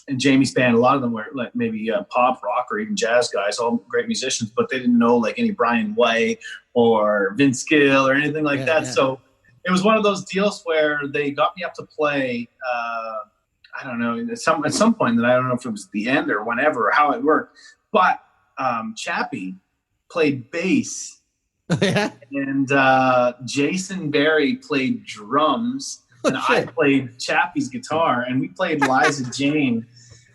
and Jamie's band, a lot of them were like maybe pop, rock, or even jazz guys, all great musicians, but they didn't know like any Brian White or Vince Gill or anything like that. Yeah. So it was one of those deals where they got me up to play, I don't know, at some point, that I don't know if it was the end or whenever, or how it worked, but Chappie played bass. And Jason Barry played drums, and I played Chappie's guitar, and we played Liza Jane.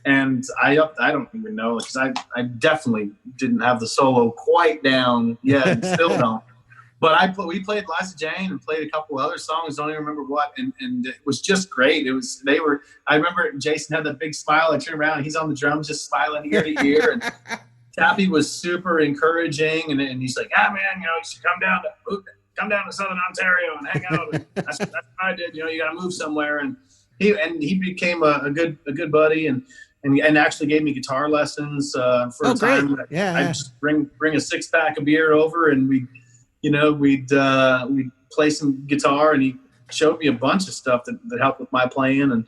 And I don't even know, because I definitely didn't have the solo quite down yet, and still don't. But we played Liza Jane and played a couple other songs, don't even remember what, and it was just great. I remember Jason had that big smile. I turned around and he's on the drums just smiling ear to ear, and Chappie was super encouraging, and he's like, man, you should come down to Southern Ontario and hang out. That's what I did. You got to move somewhere. And he became a good buddy, and actually gave me guitar lessons for a time. Great. Yeah. I'd just bring a 6-pack of beer over, and we'd play some guitar, and he showed me a bunch of stuff that helped with my playing. And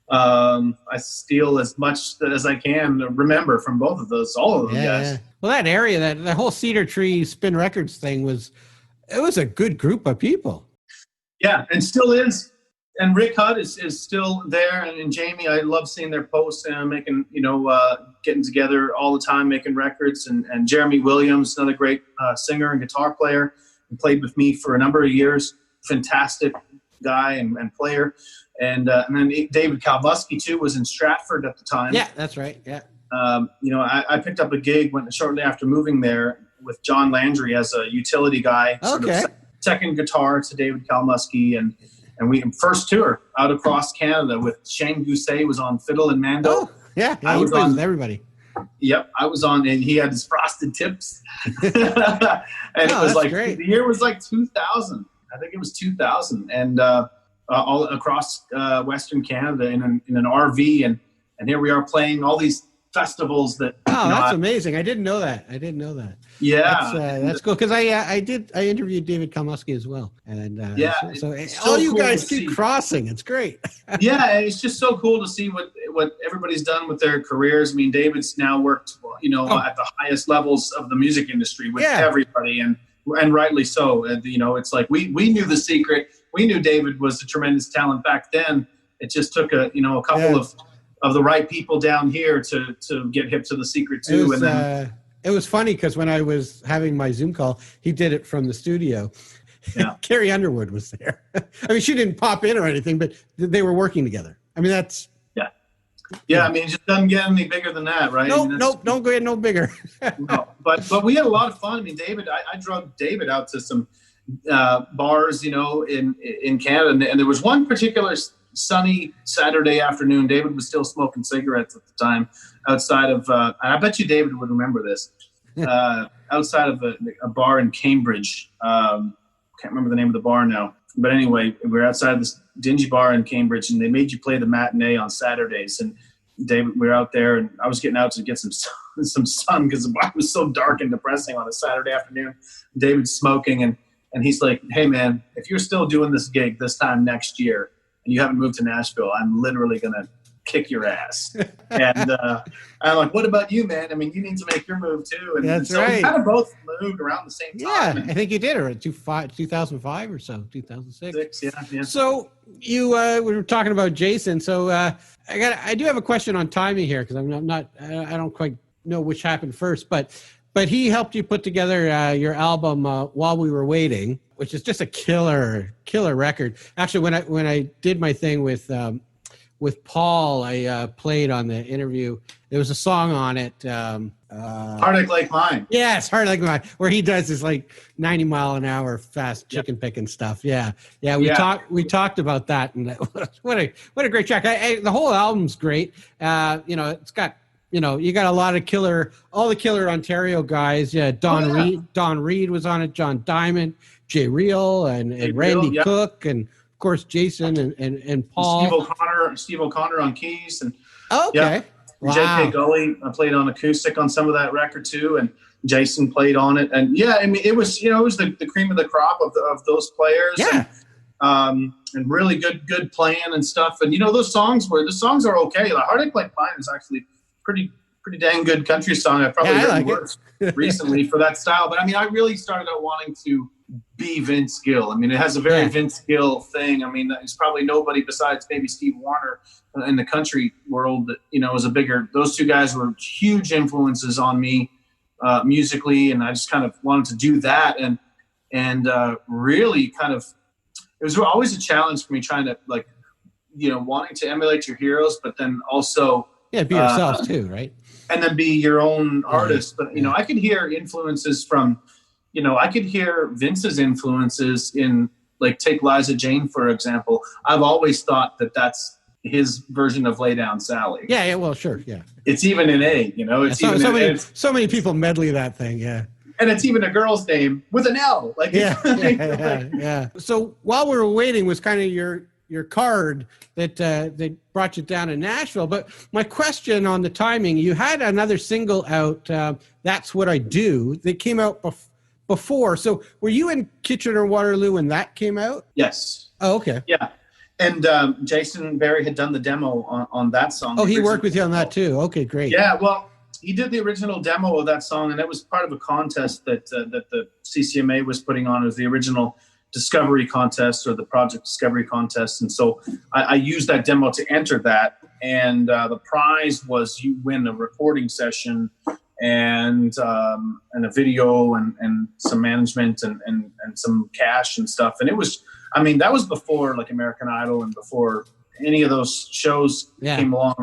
I steal as much as I can to remember from all of those guys. Yeah. Well, that area, that whole Cedar Tree Spin Records thing was a good group of people. Yeah, and still is. And Rick Hudd is still there, and Jamie, I love seeing their posts and making, getting together all the time, making records. And Jeremy Williams, another great singer and guitar player, and played with me for a number of years. Fantastic guy and player. And then David Kalbuski too was in Stratford at the time. Yeah, that's right. Yeah. I picked up a gig shortly after moving there with John Landry as a utility guy. Okay. Sort of second guitar to David Kalbuski, and we first tour out across Canada with Shane Gousset was on fiddle and mando. Oh, yeah. I was on with everybody. Yep, I was on, and he had his frosted tips. And it was like great. The year was like 2000. I think it was 2000, and all across Western Canada in an RV, and here we are playing all these festivals that. Oh, that's amazing! I didn't know that. Yeah, that's cool, because I interviewed David Kalbuski as well, and so all so you cool guys keep crossing. It's great. Yeah, and it's just so cool to see what everybody's done with their careers. I mean, David's now worked at the highest levels of the music industry with everybody, and rightly so. It's like we knew the secret. We knew David was a tremendous talent back then. It just took a couple of the right people down here to get hip to the secret too. It was funny because when I was having my Zoom call, he did it from the studio. Yeah. Carrie Underwood was there. I mean, she didn't pop in or anything, but they were working together. I mean, that's... Yeah, I mean, it just doesn't get any bigger than that, right? Nope, don't get no bigger. No, but we had a lot of fun. I mean, David, I drug David out to some bars, in Canada, and there was one particular sunny Saturday afternoon. David was still smoking cigarettes at the time outside of, and I bet you David would remember this, outside of a bar in Cambridge. Can't remember the name of the bar now. But anyway, we were outside this dingy bar in Cambridge, and they made you play the matinee on Saturdays. And David, we were out there, and I was getting out to get some sun because the bar was so dark and depressing on a Saturday afternoon. David's smoking, and he's like, "Hey, man, if you're still doing this gig this time next year and you haven't moved to Nashville, I'm literally going to kick your ass." And I'm like, "What about you, man? I mean, you need to make your move too." And that's so right. We kind of both moved around the same time. Yeah, I think you did, or 2005 or so, 2006. Yeah. So we were talking about Jason. So I do have a question on timing here, because I don't quite know which happened first, but he helped you put together your album While We Were Waiting, which is just a killer record. Actually, when I did my thing with Paul, I played on the interview. There was a song on it. Heartache Like Mine. Yes, Heartache Like Mine, where he does this like 90 mile an hour fast chicken picking stuff. Yeah. We talked about that, and what a great track. The whole album's great. It's got you got a lot of all the killer Ontario guys. Yeah, Don Reed was on it, John Diamond, Jay Reel, and Randy Cook, and of course Jason and Paul. Steve O'Connor on keys, and okay. Wow. J.K. Gully played on acoustic on some of that record too, and Jason played on it. And it was the cream of the crop of those players. Yeah. And really good playing and stuff. And the songs are okay. Like Heartache Like Mine is actually pretty dang good country song. I've probably heard worse recently for that style. But I really started out wanting to be Vince Gill. It has a very Vince Gill thing. There's probably nobody besides maybe Steve Warner in the country world that was a bigger. Those two guys were huge influences on me musically, and I just kind of wanted to do that and really kind of. It was always a challenge for me trying to wanting to emulate your heroes, but then also be yourself too, right? And then be your own artist. But I could hear influences from, I could hear Vince's influences in take Liza Jane for example. I've always thought that that's his version of Lay Down Sally. Yeah. Well, sure. Yeah. It's even an A. It's so many people medley that thing. Yeah. And it's even a girl's name with an L. Yeah. So while we were waiting was kind of your card that brought you down to Nashville. But my question on the timing, you had another single out, That's What I Do, that came out before. So were you in Kitchener-Waterloo when that came out? Yes. Oh, okay. Yeah. And Jason Barry had done the demo on that song. Oh, he worked with you on that too. Okay, great. Yeah, well, he did the original demo of that song, and that was part of a contest that the CCMA was putting on. It was the original Discovery Contest or the Project Discovery Contest. And so I used that demo to enter that. And the prize was you win a recording session and a video and some management and some cash and stuff. And it was, that was before American Idol and before any of those shows came along.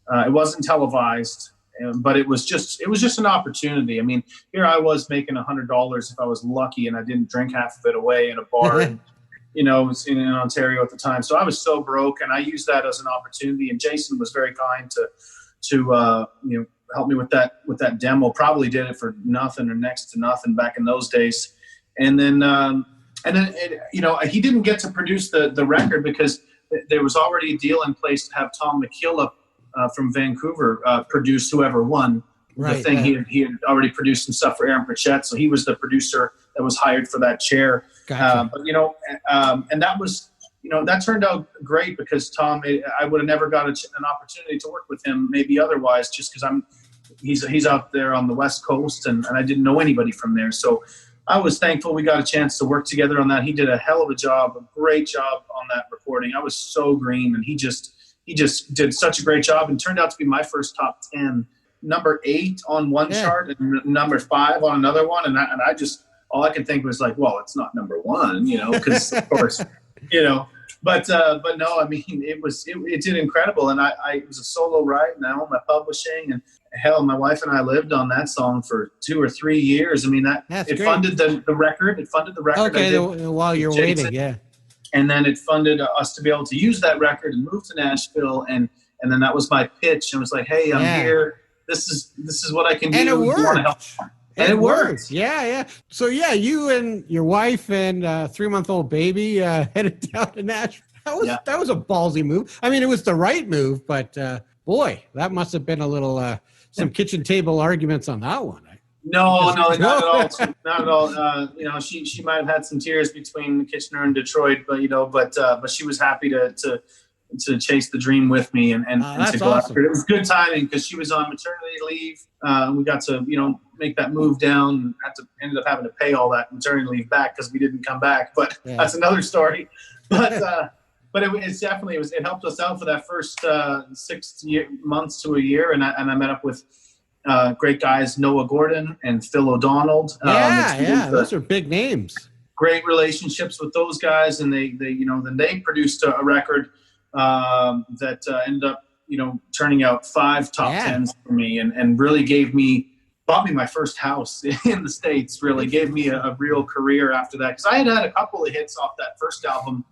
It wasn't televised. But it was just an opportunity. Here I was making $100 if I was lucky, and I didn't drink half of it away in a bar, and, it was in Ontario at the time. So I was so broke, and I used that as an opportunity. And Jason was very kind to help me with that demo. Probably did it for nothing or next to nothing back in those days. And then he didn't get to produce the record because there was already a deal in place to have Tom McKillop from Vancouver produce whoever won the thing. He had already produced some stuff for Aaron Pritchett, so he was the producer that was hired for that chair. Gotcha. And that was, that turned out great because Tom, I would have never got an opportunity to work with him maybe otherwise, just because he's out there on the West Coast and I didn't know anybody from there. So I was thankful we got a chance to work together on that. He did a hell of a job, a great job on that recording. I was so green, and he just did such a great job and turned out to be my first top 10, number 8 on one chart and number 5 on another one. And I just, all I could think was well, it's not number 1, because of course, but no, it did incredible. And it was a solo write, and I own my publishing, and hell, my wife and I lived on that song for 2 or 3 years. That's great. Funded the record. It funded the record. Okay. While you're waiting. Yeah. And then it funded us to be able to use that record and move to Nashville. And then that was my pitch. And it was like, hey, I'm here. This is what I can do. And it worked. And it worked. Yeah. So you and your wife and 3-month-old baby headed down to Nashville. That was a ballsy move. it was the right move, but boy, that must have been a little some kitchen table arguments on that one. No, not at all. Not at all. She might have had some tears between Kitchener and Detroit, but she was happy to chase the dream with me and to go after it. It was good timing because she was on maternity leave. We got to make that move down and ended up having to pay all that maternity leave back because we didn't come back. But that's another story. But it helped us out for that first 6 months to a year, and I met up with great guys, Noah Gordon and Phil O'Donnell. Those are big names. Great relationships with those guys, and they produced a record that ended up turning out 5 top 10s for me, and really bought me my first house in the States. Really gave me a real career after that, because I had a couple of hits off that first album,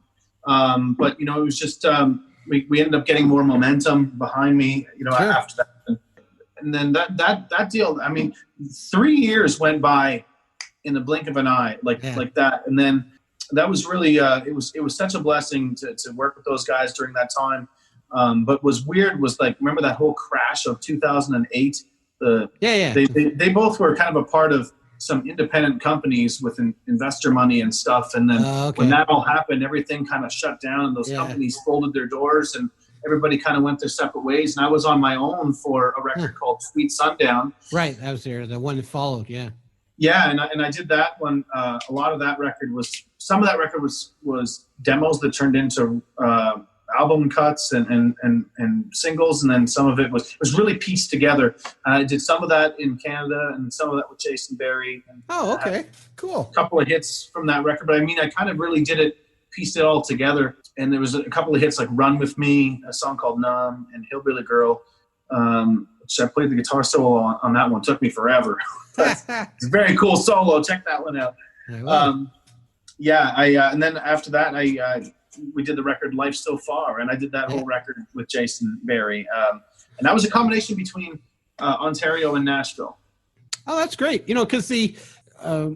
but it was just we ended up getting more momentum behind me after that. and then that deal, I mean, 3 years went by in the blink of an eye, like that. And then that was really, it was such a blessing to work with those guys during that time. But was weird was like, remember that whole crash of 2008? They both were kind of a part of some independent companies with investor money and stuff. And then when that all happened, everything kind of shut down and those companies folded their doors and everybody kind of went their separate ways. And I was on my own for a record called Sweet Sundown. Right. That was the one that followed. Yeah. Yeah. And I did that one. A lot of that record some of that record was demos that turned into, album cuts and singles, and then some of it was really pieced together. I did some of that in Canada and some of that with Jason Berry. And, cool. A couple of hits from that record, but I mean, I kind of really pieced it all together. And there was a couple of hits like Run With Me, a song called Numb, and Hillbilly Girl, which I played the guitar solo on that one. It took me forever. It's a very cool solo. Check that one out. And then after that, we did the record Life So Far, and I did that whole record with Jason Berry. And that was a combination between Ontario and Nashville. Oh, that's great. Because the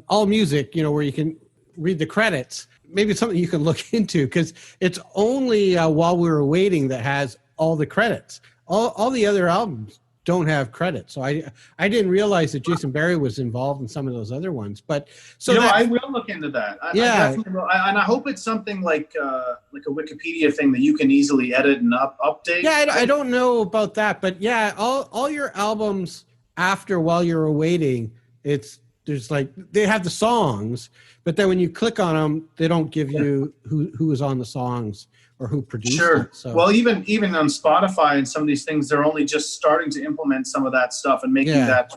All Music, where you can read the credits, maybe it's something you can look into, because it's only While We Were Waiting that has all the credits. All the other albums don't have credits. So I didn't realize that Jason Berry was involved in some of those other ones. But I will look into that. I definitely will. And I hope it's something like a Wikipedia thing that you can easily edit and update. Yeah, I don't know about that, but yeah, all your albums after While You're Waiting, there's like they have the songs, but then when you click on them, they don't give you who was on the songs or who produced it. So. Well, even on Spotify and some of these things, they're only just starting to implement some of that stuff and making that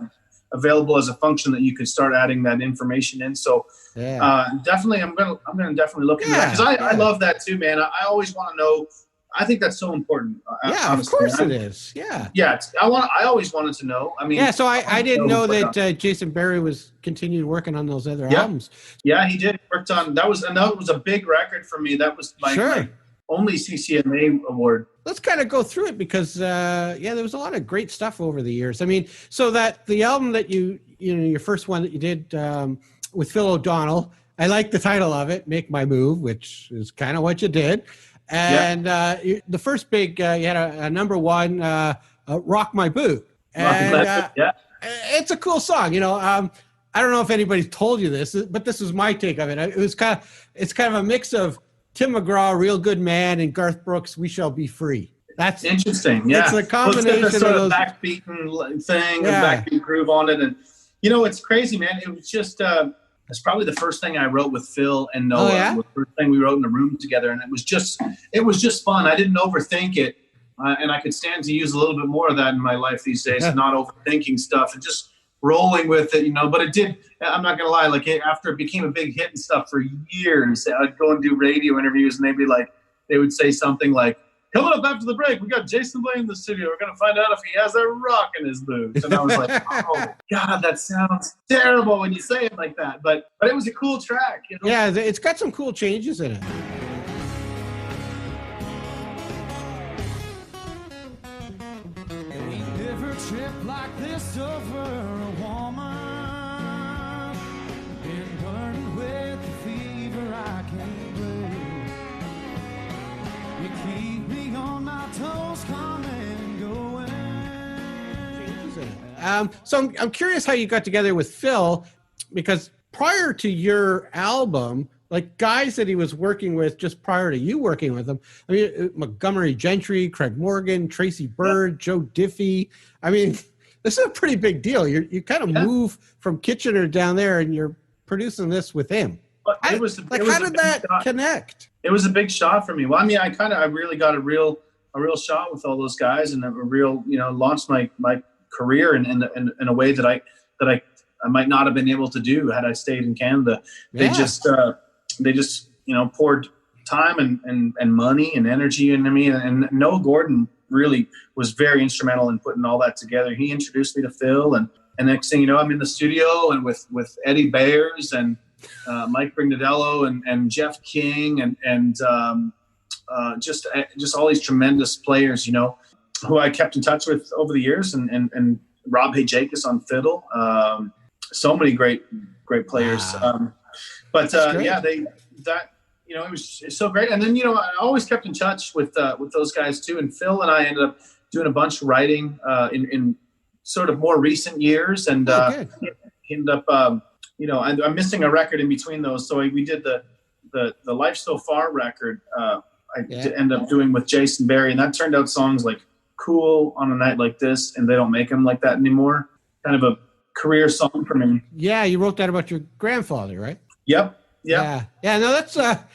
available as a function that you could start adding that information in. So definitely, I'm gonna definitely look into that, because I love that too, man. I always want to know. I think that's so important. Honestly. Of course it is. Yeah. Yeah. I always wanted to know. I mean, so I didn't know that Jason Berry was continued working on those other albums. Yeah, he did. Worked on that was a big record for me. That was my only CCMA award. Let's kind of go through it, because there was a lot of great stuff over the years. I mean, so that the album that your first one that you did with Phil O'Donnell, I like the title of it, Make My Move, which is kind of what you did. And the first big, you had a number one, Rock My Boot. And it's a cool song. I don't know if anybody's told you this, but this was my take of it. It's kind of a mix of Tim McGraw, Real Good Man, and Garth Brooks, We Shall Be Free. That's interesting. Yeah. It's a combination of sort those backbeaten thing, and backbeat groove on it. And, it's crazy, man. It was just, it's probably the first thing I wrote with Phil and Noah. It was the first thing we wrote in the room together. And it was just fun. I didn't overthink it. And I could stand to use a little bit more of that in my life these days, and not overthinking stuff and just rolling with it, but it did, I'm not going to lie, like after it became a big hit and stuff for years, I'd go and do radio interviews and they would say something like, coming up after the break, we got Jason Blaine in the studio. We're going to find out if he has a rock in his boots. And I was like, oh, God, that sounds terrible when you say it like that. But it was a cool track. Yeah, it's got some cool changes in it. We never tripped like this over a woman. Been burning with the fever I can't break. You keep me on my toes, coming and going. So I'm curious how you got together with Phil, because prior to your album, like guys that he was working with just prior to you working with him, I mean, Montgomery Gentry, Craig Morgan, Tracy Bird, Joe Diffie. I mean, this is a pretty big deal. You kind of move from Kitchener down there and you're producing this with him. How did that connect? It was a big shot for me. Well, I mean, I really got a real shot with all those guys, and a real, launched my career in a way that I might not have been able to do had I stayed in Canada. They just poured time and money and energy into me. And Noah Gordon really was very instrumental in putting all that together. He introduced me to Phil, and next thing you know, I'm in the studio and with Eddie Bayers and Mike Brignadello and Jeff King and just all these tremendous players, who I kept in touch with over the years and Rob Hajakis on fiddle. So many great players. Wow. It was so great. And then, I always kept in touch with those guys too. And Phil and I ended up doing a bunch of writing in sort of more recent years. And he ended up, I'm missing a record in between those. So we did the Life So Far record. Ended up doing with Jason Berry, and that turned out songs like Cool on a Night Like This, and They Don't Make Them Like That Anymore. Kind of a career song for me. Yeah, you wrote that about your grandfather, right? Yep. Yeah. No, that's I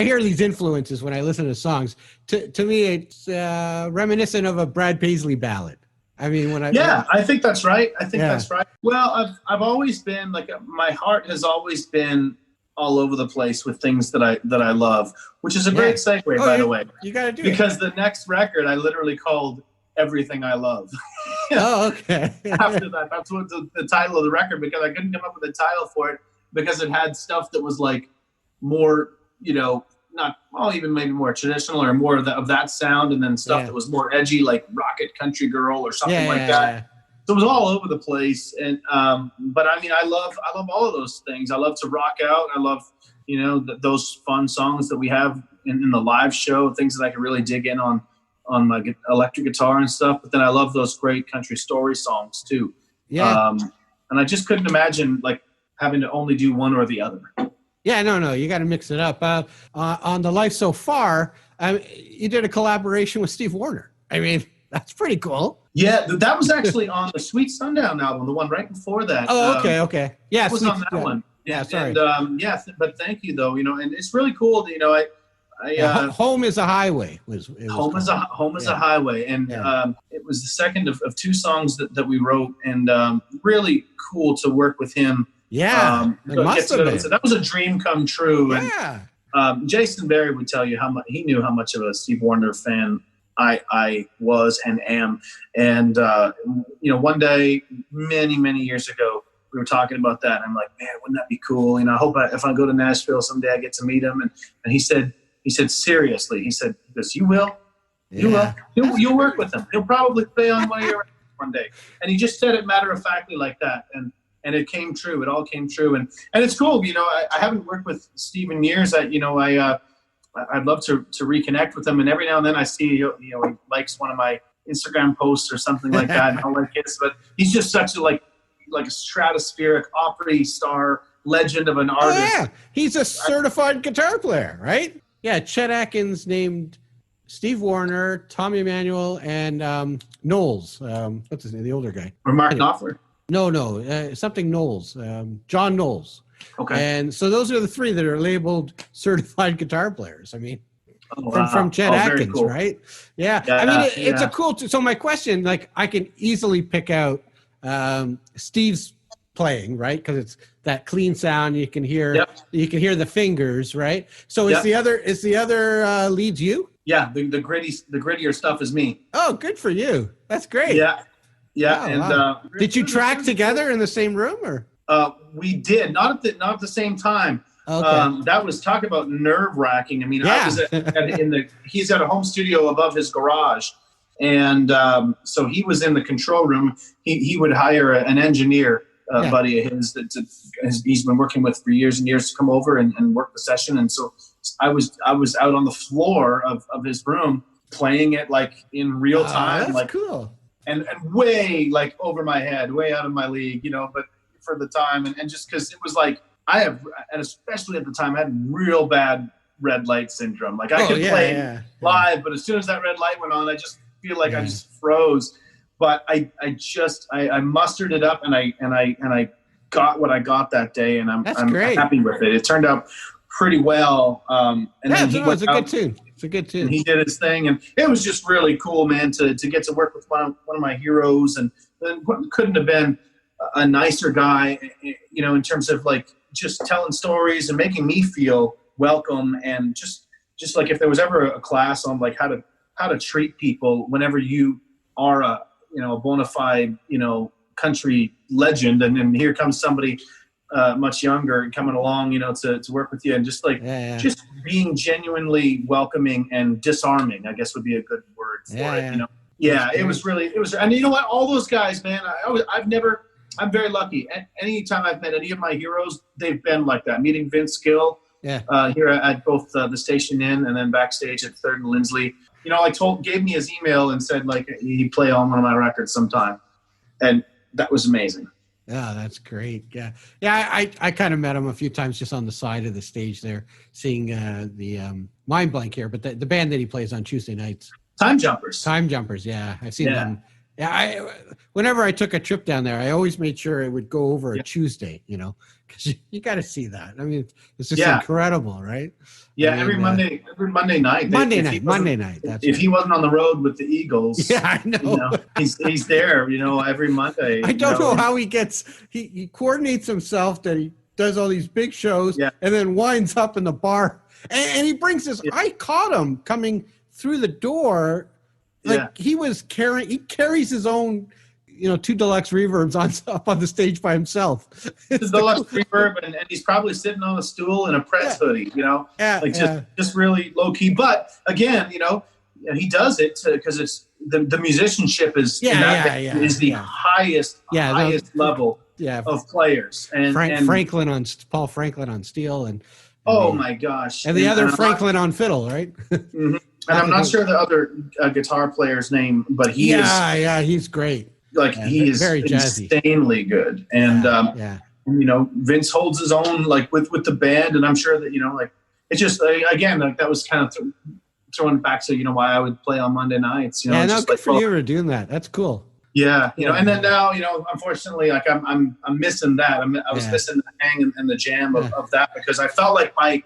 hear these influences when I listen to songs. To me, it's reminiscent of a Brad Paisley ballad. I mean, I think that's right. That's right. Well, I've always been like, my heart has always been all over the place with things that I love, which is a great segue, by the way. You got to do because the next record I literally called Everything I Love. Oh, okay. After that, that's what the title of the record, because I couldn't come up with a title for it because it had stuff that was like more, even maybe more traditional or more of that sound, and then stuff that was more edgy, like Rocket Country Girl or something like that. Yeah. So it was all over the place, and but I mean, I love all of those things. I love to rock out. I love those fun songs that we have in the live show, things that I can really dig in on my electric guitar and stuff. But then I love those great country story songs too. Yeah. And I just couldn't imagine like having to only do one or the other. Yeah, no, you got to mix it up. On the Life So Far, you did a collaboration with Steve Wariner. I mean, that's pretty cool. Yeah, that was actually on the Sweet Sundown album, the one right before that. Oh, okay. Yeah, it was on that one. Yeah, sorry. And but thank you though. And it's really cool. Home is a Highway Home is a Highway, and it was the second of two songs that we wrote, and really cool to work with him. Yeah, it must have been. So that was a dream come true. Yeah. And Jason Berry would tell you how much he knew how much of a Steve Wariner fan I was and am. And one day, many years ago, we were talking about that, and I'm like, man, wouldn't that be cool? I hope if I go to Nashville someday, I get to meet him. And he said, seriously, he goes, you will. You'll work with him. He'll probably play on one of your records one day. And he just said it matter-of-factly like that. And it came true. It all came true. And it's cool. I haven't worked with Steve in years. I'd love to reconnect with him. And every now and then I see, he likes one of my Instagram posts or something like that. And I'll like it. But he's just such a stratospheric Opry star legend of an artist. Oh, yeah. He's a certified guitar player, right? Yeah. Chet Atkins named Steve Wariner, Tommy Emmanuel, and Knowles. What's his name? The older guy. Or Mark Knopfler. No, something Knowles. John Knowles. Okay. And so those are the three that are labeled certified guitar players. I mean, from Chet Atkins, cool. Right? Yeah. I mean, it's a cool. So my question, I can easily pick out Steve's playing, right? Because it's that clean sound. You can hear. You can hear the fingers, right? So is the other leads you? Yeah, the grittier stuff is me. Oh, good for you. That's great. Yeah. Oh, and wow. Did you track together in the same room, or? We did, not at the same time. Okay. That was, talk about nerve-wracking. I mean, I was he's got a home studio above his garage, and so he was in the control room. He would hire an engineer, buddy of his that he's been working with for years and years to come over and work the session. And so I was out on the floor of his room playing it in real time. That's cool. And way over my head, way out of my league, but for the time, and just because it was and especially at the time, I had real bad red light syndrome. I could play live, but as soon as that red light went on, I just feel I just froze. But I mustered it up, and I got what I got that day, and I'm happy with it. It turned out pretty well. It's a good tune. It's a good tune. He did his thing, and it was just really cool, man, to get to work with one of my heroes, and couldn't have been a nicer guy, in terms of just telling stories and making me feel welcome, and just if there was ever a class on how to treat people whenever you are a bona fide country legend, and here comes somebody much younger coming along, to work with you, and just just being genuinely welcoming and disarming, I guess would be a good word for it. Yeah, it was, and you know what? All those guys, man, I'm very lucky. Anytime I've met any of my heroes, they've been like that. Meeting Vince Gill here at both the Station Inn and then backstage at 3rd and Lindsley. You know, gave me his email and said, like, he'd play on one of my records sometime. And that was amazing. Yeah, that's great. Yeah. I kind of met him a few times just on the side of the stage there, seeing the Mind Blank here, but the band that he plays on Tuesday nights. Time Jumpers. Yeah. I've seen them. Yeah, whenever I took a trip down there, I always made sure it would go over a Tuesday, you know, because you got to see that. I mean, it's just incredible, right? Yeah, every Monday night. Monday night. That's if he wasn't on the road with the Eagles, I know. You know, he's there, you know, every Monday. I don't know how he coordinates himself that he does all these big shows and then winds up in the bar, and he brings this. I caught him coming through the door. Like he carries his own, you know, 2 deluxe reverbs up on the stage by himself. The deluxe reverb, and he's probably sitting on a stool in a press hoodie, you know, just really low key. But again, you know, he does it because it's the musicianship is the highest level of players. And Paul Franklin on steel and my gosh, and the other Franklin on fiddle, right? Mm-hmm. And I'm not sure the other guitar player's name, but he is. Yeah, he's great. Like he is very jazzy, insanely good. And you know, Vince holds his own like with the band, and I'm sure that, you know, like it's just again, like that was kind of throwing back to, you know, why I would play on Monday nights. You know, good for you for doing that. That's cool. Yeah, you know, and then now, you know, unfortunately, like I'm missing that. I was missing the hang and the jam of that, because I felt like my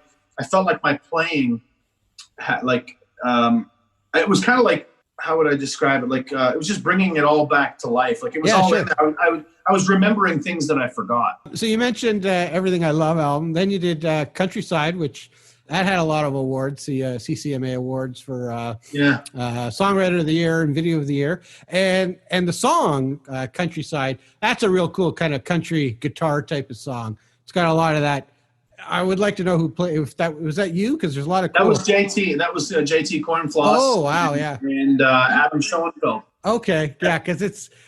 playing had like. It was kind of like, how would I describe it? Like, it was just bringing it all back to life. Like it was all in there. I was remembering things that I forgot. So you mentioned Everything I Love album. Then you did Countryside, which that had a lot of awards, the CCMA awards for Songwriter of the Year and Video of the Year. And the song Countryside, that's a real cool kind of country guitar type of song. It's got a lot of that. I would like to know who played. If that was that you, because there's a lot of. That was JT. That was JT Cornfloss. Oh wow, yeah. And Adam Schoenfeld. Okay, yeah, because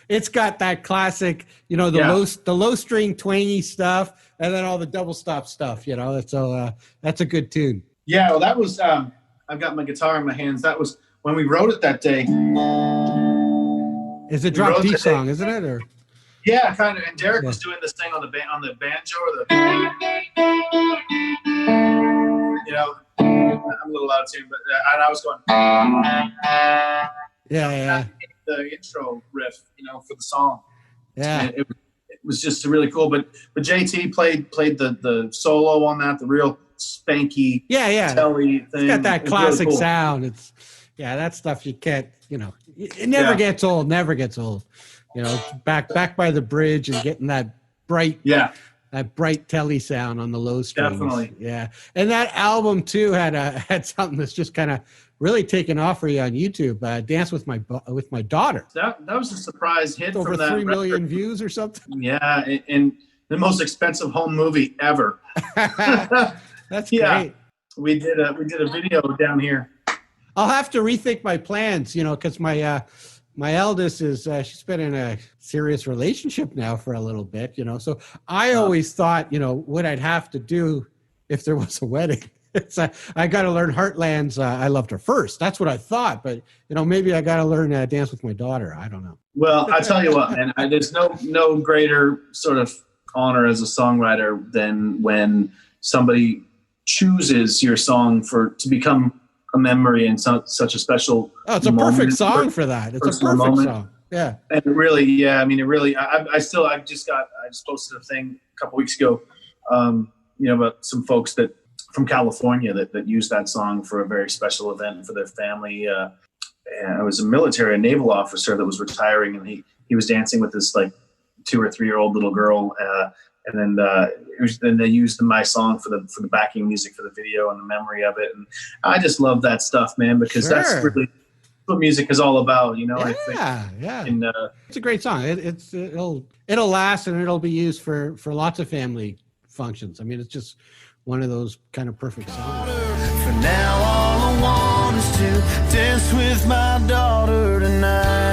it's got that classic, you know, the low string twangy stuff, and then all the double stop stuff. You know, that's a good tune. Yeah, well, that was. I've got my guitar in my hands. That was when we wrote it that day. It's a drop D song, isn't it? Or yeah, kind of. And Derek was doing this thing on the banjo or the. You know, I'm a little out of tune, but I was going. Yeah. The intro riff, you know, for the song. Yeah. And it was just really cool. But JT played the solo on that, the real spanky, telly thing. It's got that classic really cool sound. It's that stuff you can't, you know, it never gets old. Never gets old. You know, back by the bridge and getting that bright. Yeah. That bright telly sound on the low strings. Definitely. Yeah. And that album too had something that's just kind of really taken off for you on YouTube. Dance with my daughter. That was a surprise hit. Over from that 3 million views or something. Yeah, and the most expensive home movie ever. That's great. We did a video down here. I'll have to rethink my plans, you know, because my eldest is she's been in a serious relationship now for a little bit, you know. So I always thought, you know, what I'd have to do if there was a wedding. I got to learn Heartland's I Loved Her First. That's what I thought. But, you know, maybe I got to learn Dance with My Daughter. I don't know. Well, I tell you what, man, there's no greater sort of honor as a songwriter than when somebody chooses your song to become a memory and such a special. Oh, it's a perfect song for that. It's a perfect song. Yeah. And it really, I just posted a thing a couple weeks ago, you know, about some folks from California that used that song for a very special event for their family. And I was a naval officer that was retiring, and he was dancing with this like 2 or 3 year old little girl. And then they used my song for the backing music for the video and the memory of it. And I just love that stuff, man, because that's really what music is all about, you know. Yeah. And, it's a great song. It'll last, and it'll be used for lots of family functions. I mean, it's just one of those kind of perfect songs. For now, all I want is to dance with my daughter tonight.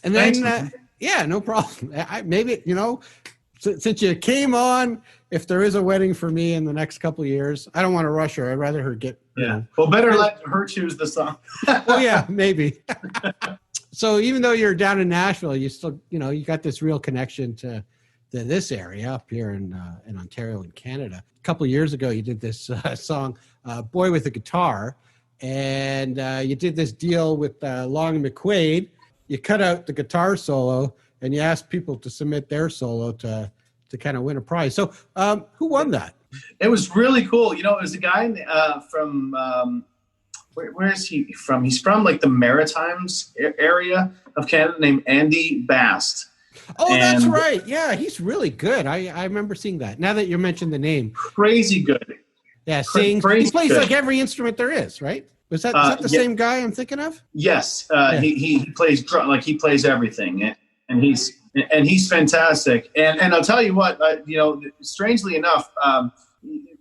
And then, yeah, no problem. Maybe, since you came on, if there is a wedding for me in the next couple of years, I don't want to rush her. I'd rather her get, Well, better let her choose the song. Oh, yeah, maybe. So even though you're down in Nashville, you still, you got this real connection to this area up here in Ontario and Canada. A couple of years ago, you did this song, Boy with a Guitar, and you did this deal with Long McQuaid. You cut out the guitar solo, and you asked people to submit their solo to kind of win a prize. So who won that? It was really cool. It was a guy from, where is he from? He's from like the Maritimes area of Canada named Andy Bast. Oh, that's right. Yeah, he's really good. I remember seeing that. Now that you mentioned the name. Crazy good. Yeah, sings. He plays like every instrument there is, right? Is that the same guy I'm thinking of? Yes. He plays he plays everything, and he's fantastic. And I'll tell you what, strangely enough,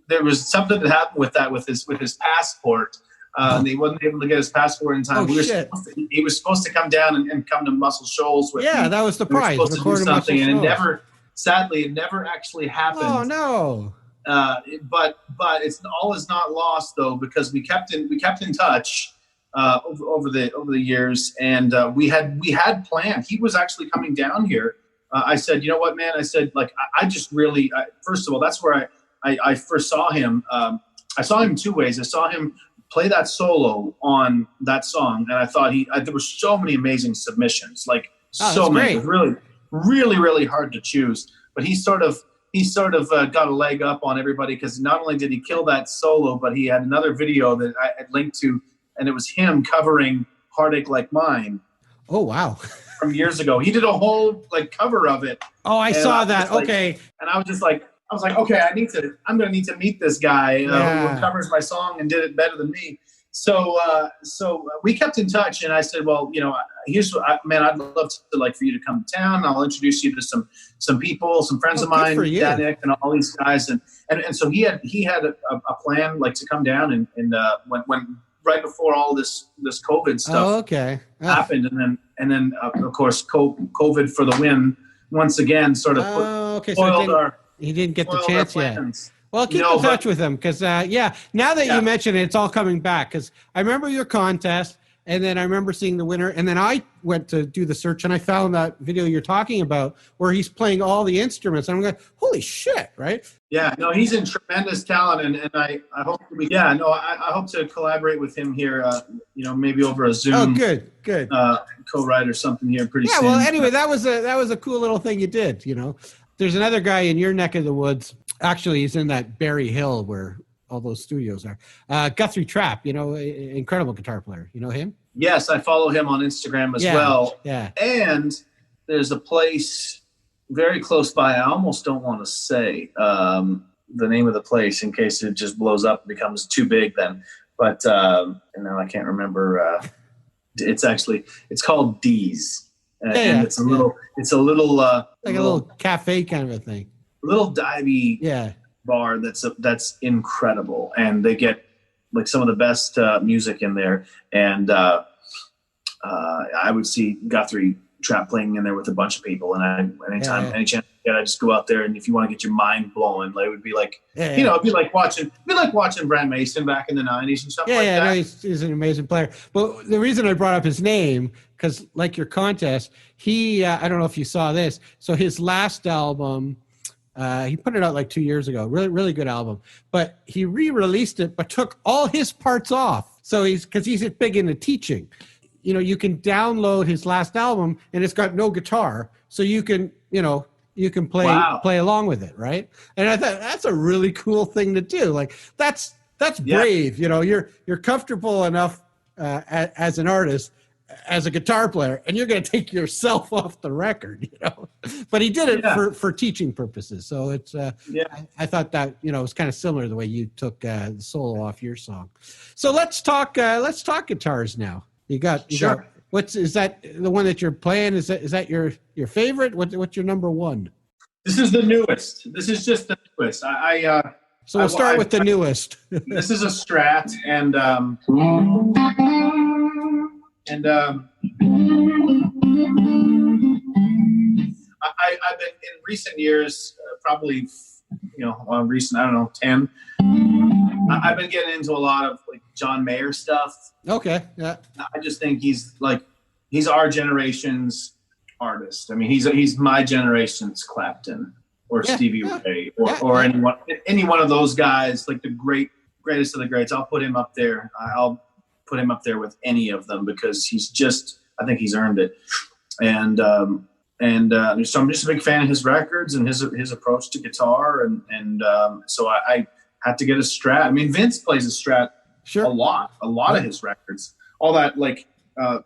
there was something that happened with his passport. And he wasn't able to get his passport in time. He was supposed to come down and come to Muscle Shoals with me. Yeah, that was the prize. We were supposed to do something, and it never actually happened. Oh no! But it's all is not lost though, because we kept in touch over the years, and we had planned. He was actually coming down here. I said, you know what, man? I said, like, I just really first of all, that's where I first saw him. I saw him two ways. I saw him play that solo on that song, and I thought there were so many amazing submissions, like so many. It was really, really, really hard to choose. But he sort of got a leg up on everybody, because not only did he kill that solo, but he had another video that I had linked to, and it was him covering "Heartache Like Mine." Oh wow! From years ago, he did a whole cover of it. Oh, I saw that. Okay, and I was like, okay, I'm going to need to meet this guy who covers my song and did it better than me. So we kept in touch, and I said, well, here's what I'd love to for you to come to town. I'll introduce you to some people, some friends of mine, Danik, and all these guys. And so he had a plan to come down and when right before all this COVID stuff happened, and then of course COVID for the win once again sort of spoiled our. He didn't get the chance yet. Well, keep in touch with him, because, now that you mention it, it's all coming back. Because I remember your contest, and then I remember seeing the winner, and then I went to do the search, and I found that video you're talking about where he's playing all the instruments. And I'm like, holy shit, right? Yeah, no, he's in tremendous talent, and I hope I hope to collaborate with him here, maybe over a Zoom. Oh, good. Co-write or something here pretty soon. Yeah, well, anyway, that was a cool little thing you did, There's another guy in your neck of the woods. Actually, he's in that Berry Hill where all those studios are. Guthrie Trapp, incredible guitar player. You know him? Yes, I follow him on Instagram as well. Yeah. And there's a place very close by. I almost don't want to say the name of the place in case it just blows up and becomes too big then. But and now I can't remember. It's called D's. And it's a little like a little cafe kind of a thing, a little divey bar that's incredible, and they get some of the best music in there. And I would see Guthrie Trapp playing in there with a bunch of people, and any chance I get, I just go out there, and if you want to get your mind blown, it would be it'd be like watching Brad Mason back in the 90s and stuff like that. No, he's an amazing player. But the reason I brought up his name, because like your contest, he I don't know if you saw this. So his last album, he put it out 2 years ago. Really, really good album. But he re-released it, but took all his parts off. So he's big into teaching. You can download his last album, and it's got no guitar, so you can play along with it, right? And I thought that's a really cool thing to do. That's brave. You're comfortable enough as an artist, as a guitar player, and you're going to take yourself off the record. But he did it for teaching purposes. So it's I thought that it was kind of similar to the way you took the solo off your song. So let's talk guitars now. You got is that the one that you're playing? Is that your favorite? What's your number one? This is the newest. This is just the newest. So we'll start with the newest. This is a Strat, and And I've been in recent years, probably, recent, I don't know, 10. I've been getting into a lot of like John Mayer stuff. Okay. Yeah. I just think he's our generation's artist. I mean, he's my generation's Clapton or Stevie Ray or any one of those guys, like the greatest of the greats. I'll put him up there. I'll put him up there with any of them because I think he's earned it. And so I'm just a big fan of his records and his approach to guitar. And so I had to get a Strat. I mean, Vince plays a Strat a lot of his records. All that like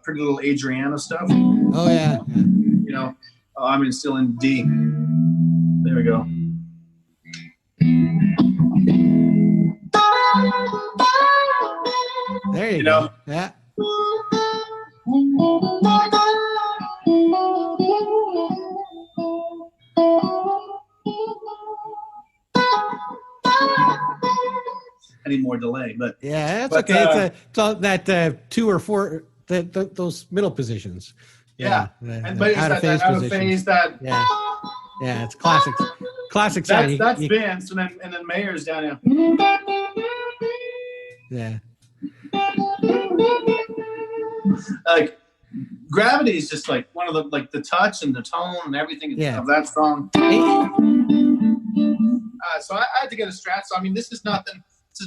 Pretty Little Adriana stuff. Oh yeah. I'm still in D. There we go. There you go. Yeah. I need more delay, but yeah, that's okay. It's all that 2 or 4 those middle positions. Yeah. But it's out of phase. Yeah, it's classic sound. That's Vince, and then Mayer's down here. Yeah. Like Gravity is just like one of the touch and the tone and everything of that song. So I had to get a Strat. So I mean, this is not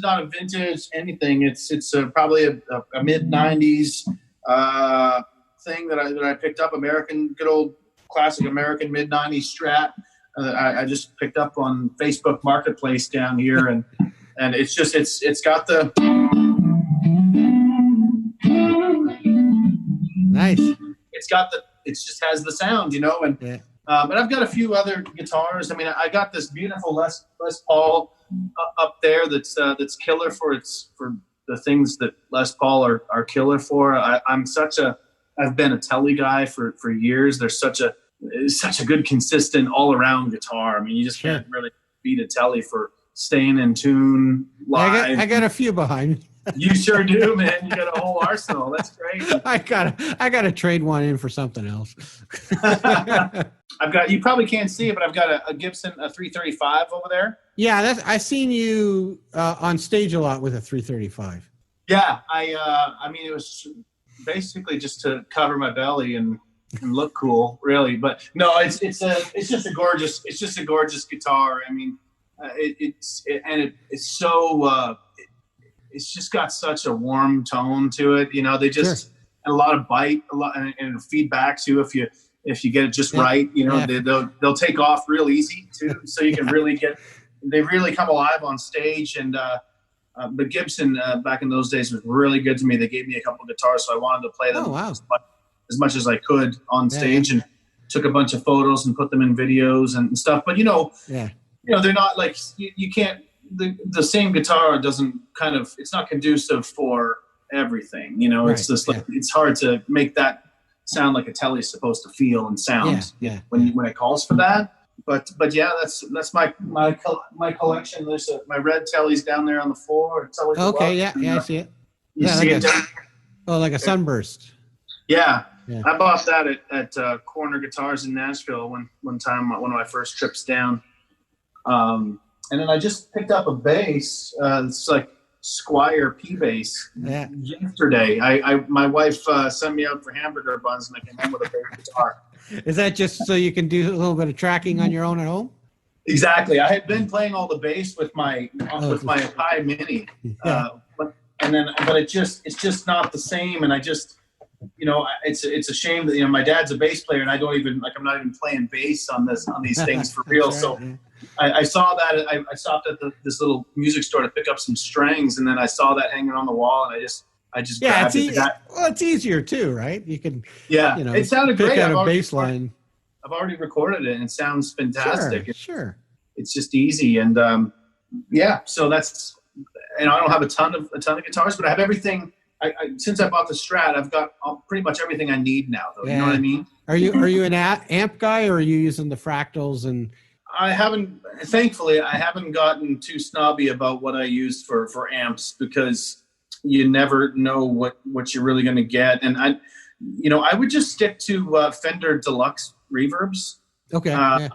a vintage anything. It's probably a mid '90s thing that I picked up. Good old classic American mid '90s Strat. I just picked up on Facebook Marketplace down here, and it's got the nice. It just has the sound, and but I've got a few other guitars. I mean, I got this beautiful Les Paul up there that's killer for the things that Les Paul are killer for. I've been a Telly guy for years. There's such a good, consistent, all-around guitar. I mean, you just can't really beat a Telly for staying in tune live. I got a few behind me. You sure do, man. You got a whole arsenal. That's great. I gotta trade one in for something else. You probably can't see it, but I've got a Gibson, a 335 over there. Yeah, I've seen you on stage a lot with a 335. Yeah, I mean, it was basically just to cover my belly and look cool, really. But no, it's just a gorgeous guitar. I mean, it's so it's just got such a warm tone to it. They just and a lot of bite, and feedback too. If you get it just right, they'll take off real easy too. So you can really they really come alive on stage. And but Gibson back in those days was really good to me. They gave me a couple of guitars, so I wanted to play them as much as I could on stage, and took a bunch of photos and put them in videos and stuff. But they're not like you can't. The same guitar doesn't it's not conducive for everything. It's just like it's hard to make that sound like a Telly is supposed to feel and sound when it calls for that. But yeah, that's my collection. There's my red Tellys down there on the floor. Okay, I see it. Like a Sunburst. Yeah. I bought that at Corner Guitars in Nashville one time, one of my first trips down. And then I just picked up a bass. It's like Squire P bass yesterday. My wife sent me out for hamburger buns, and I came home with a bass guitar. Is that just so you can do a little bit of tracking on your own at home? Exactly. I had been playing all the bass with my Pi Mini, but it's just not the same. And I just it's a shame that my dad's a bass player, and I'm not even playing bass on these things for real. Right, so. I saw that. I stopped at this little music store to pick up some strings, and then I saw that hanging on the wall, and I just grabbed it. It's easier too, right? You can it sounded pick great. Out a bass line. I've already recorded it, and it sounds fantastic. Sure. It's just easy, and so that's I don't have a ton of guitars, but I have everything. Since I bought the Strat, I've got pretty much everything I need now. Though, you know what I mean? Are you an amp guy, or are you using the fractals and? Thankfully, I haven't gotten too snobby about what I use for amps, because you never know what you're really going to get. And I would just stick to Fender Deluxe reverbs. Okay.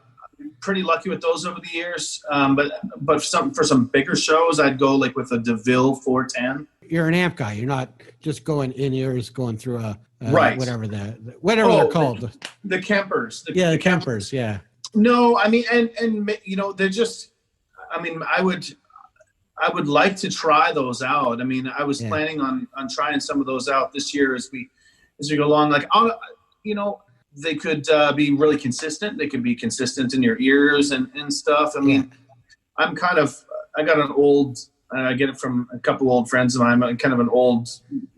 Pretty lucky with those over the years. But for some bigger shows, I'd go like with a DeVille 410. You're an amp guy. You're not just going in ears, going through a right. whatever they're called. The Kempers. The Kempers. Yeah. No, I mean, and they're just. I mean, I would like to try those out. I mean, I was planning on trying some of those out this year as we go along. Like, they could be really consistent. They could be consistent in your ears and stuff. I mean, I got an old. I get it from a couple old friends of mine. I'm kind of an old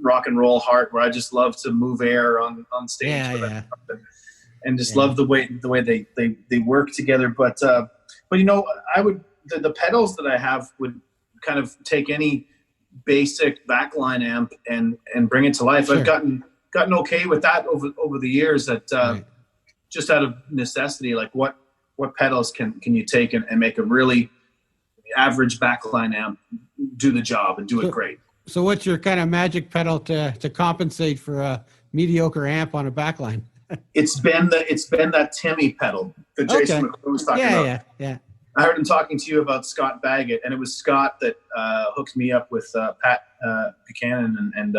rock and roll heart where I just love to move air on stage. And just love the way they work together. But I would the pedals that I have would kind of take any basic backline amp and bring it to life. Sure. I've gotten okay with that over the years. That just out of necessity, like what pedals can you take and make a really average backline amp do the job and do it great. So what's your kind of magic pedal to compensate for a mediocre amp on a backline? It's been that Timmy pedal that Jason McClure was talking about. Yeah. I heard him talking to you about Scott Baggett, and it was Scott that hooked me up with Pat Buchanan and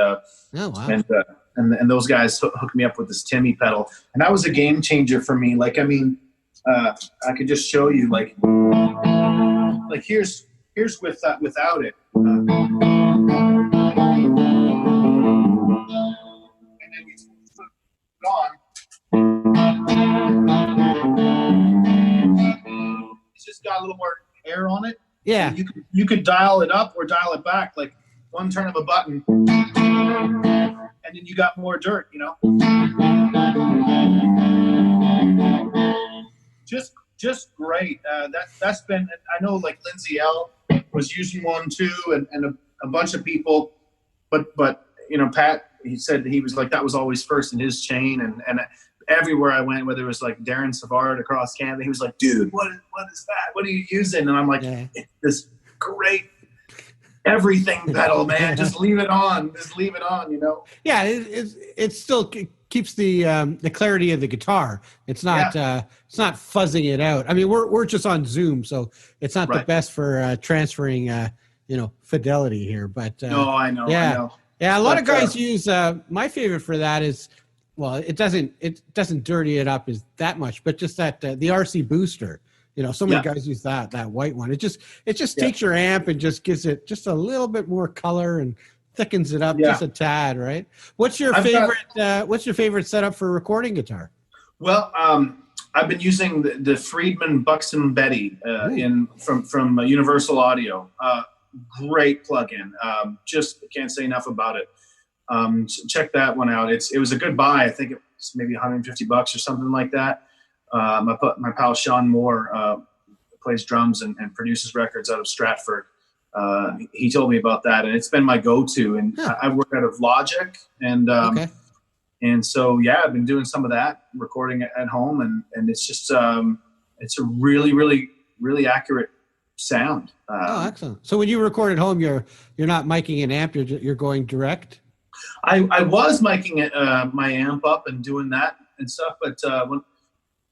those guys hooked me up with this Timmy pedal, and that was a game changer for me. Like, I mean, I could just show you like here's without it. And then we put it on. It's just got a little more air on it. Yeah. You could dial it up or dial it back, like one turn of a button, and then you got more dirt, Just great. That's been. I know, like Lindsay L was using one too, and a bunch of people, but Pat, he said he was like that was always first in his chain, and everywhere I went, whether it was like Darren Savard across Canada, he was like, dude, what is that? What are you using? And I'm like, it's this great everything pedal, man. Just leave it on. Yeah, it still keeps the clarity of the guitar. It's not it's not fuzzing it out. I mean, we're just on Zoom, so it's not the best for transferring fidelity here. But no, I know. Yeah, a lot of guys use my favorite for that is, well, it doesn't dirty it up as that much, but just that the RC booster. So many guys use that white one. It just takes your amp and just gives it just a little bit more color and thickens it up just a tad, right? What's your favorite setup for recording guitar? Well, I've been using the Friedman Buxom Betty from Universal Audio. Great plugin. Just can't say enough about it. Check that one out. It was a good buy. I think it was maybe $150 or something like that. My pal Sean Moore plays drums and produces records out of Stratford. He told me about that, and it's been my go-to. And I work out of Logic, and so I've been doing some of that, recording at home, and it's just it's a really, really, really accurate sound. Excellent. So when you record at home, you're not miking an amp; you're going direct. I was miking my amp up and doing that and stuff, but